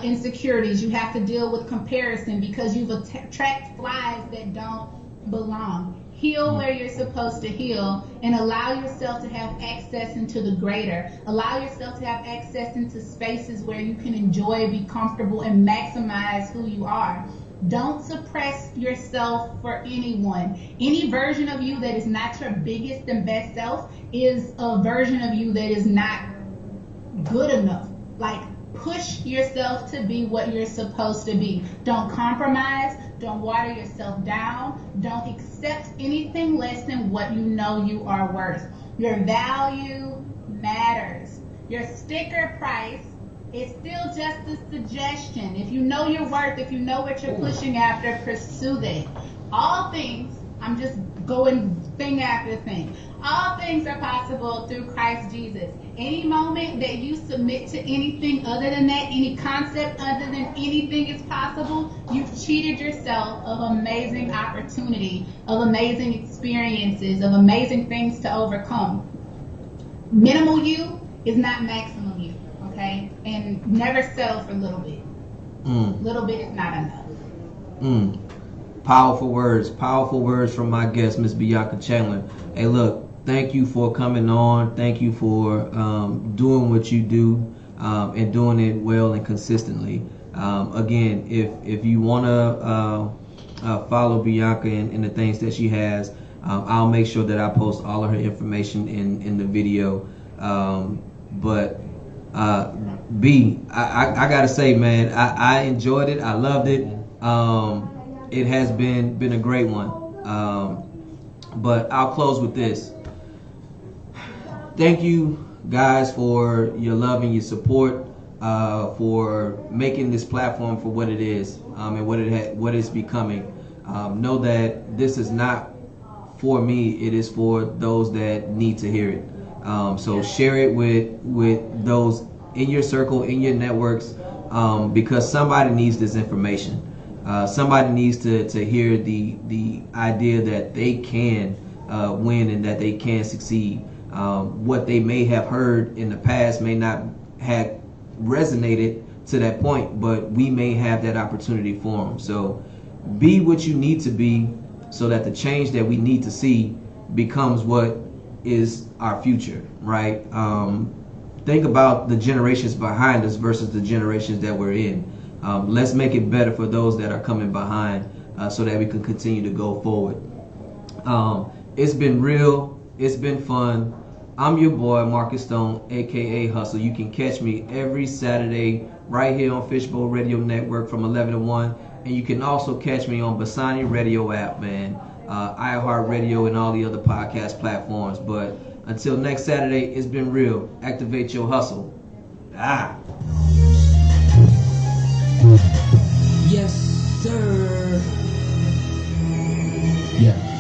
insecurities. You have to deal with comparison because you've attracted flies that don't belong. Heal where you're supposed to heal, and allow yourself to have access into the greater. Allow yourself to have access into spaces where you can enjoy, be comfortable, and maximize who you are. Don't suppress yourself for anyone. Any version of you that is not your biggest and best self is a version of you that is not good enough. Like, push yourself to be what you're supposed to be. Don't compromise. Don't water yourself down. Don't accept anything less than what you know you are worth. Your value matters. Your sticker price is still just a suggestion. If you know your worth, if you know what you're pushing after, pursue that. All things, I'm just going thing after thing. All things are possible through Christ Jesus. Any moment that you submit to anything other than that, any concept other than anything is possible, you've cheated yourself of amazing opportunity, of amazing experiences, of amazing things to overcome. Minimal you is not maximum you, okay? And never settle for little bit. Little bit is not enough. Powerful words from my guest, Miss Bianca Chandler. Hey, look, thank you for coming on. Thank you for doing what you do and doing it well and consistently. Again, if you want to follow Bianca and the things that she has, I'll make sure that I post all of her information in the video. But B, I gotta say, man, I enjoyed it. I loved it. It has been a great one. But I'll close with this. Thank you guys for your love and your support, for making this platform for what it is, and what it's becoming. Know that this is not for me, it is for those that need to hear it. So share it with those in your circle, in your networks, because somebody needs this information. Somebody needs to hear the idea that they can win and that they can succeed. What they may have heard in the past may not have resonated to that point, but we may have that opportunity for them. So be what you need to be so that the change that we need to see becomes what is our future, right? Think about the generations behind us versus the generations that we're in. Let's make it better for those that are coming behind, so that we can continue to go forward. It's been real. It's been fun. I'm your boy, Marcus Stone, aka Hustle. You can catch me every Saturday right here on Fishbowl Radio Network from 11 to 1. And you can also catch me on Bassani Radio app, man, iHeartRadio, and all the other podcast platforms. But until next Saturday, it's been real. Activate your hustle. Yes, sir. Yeah.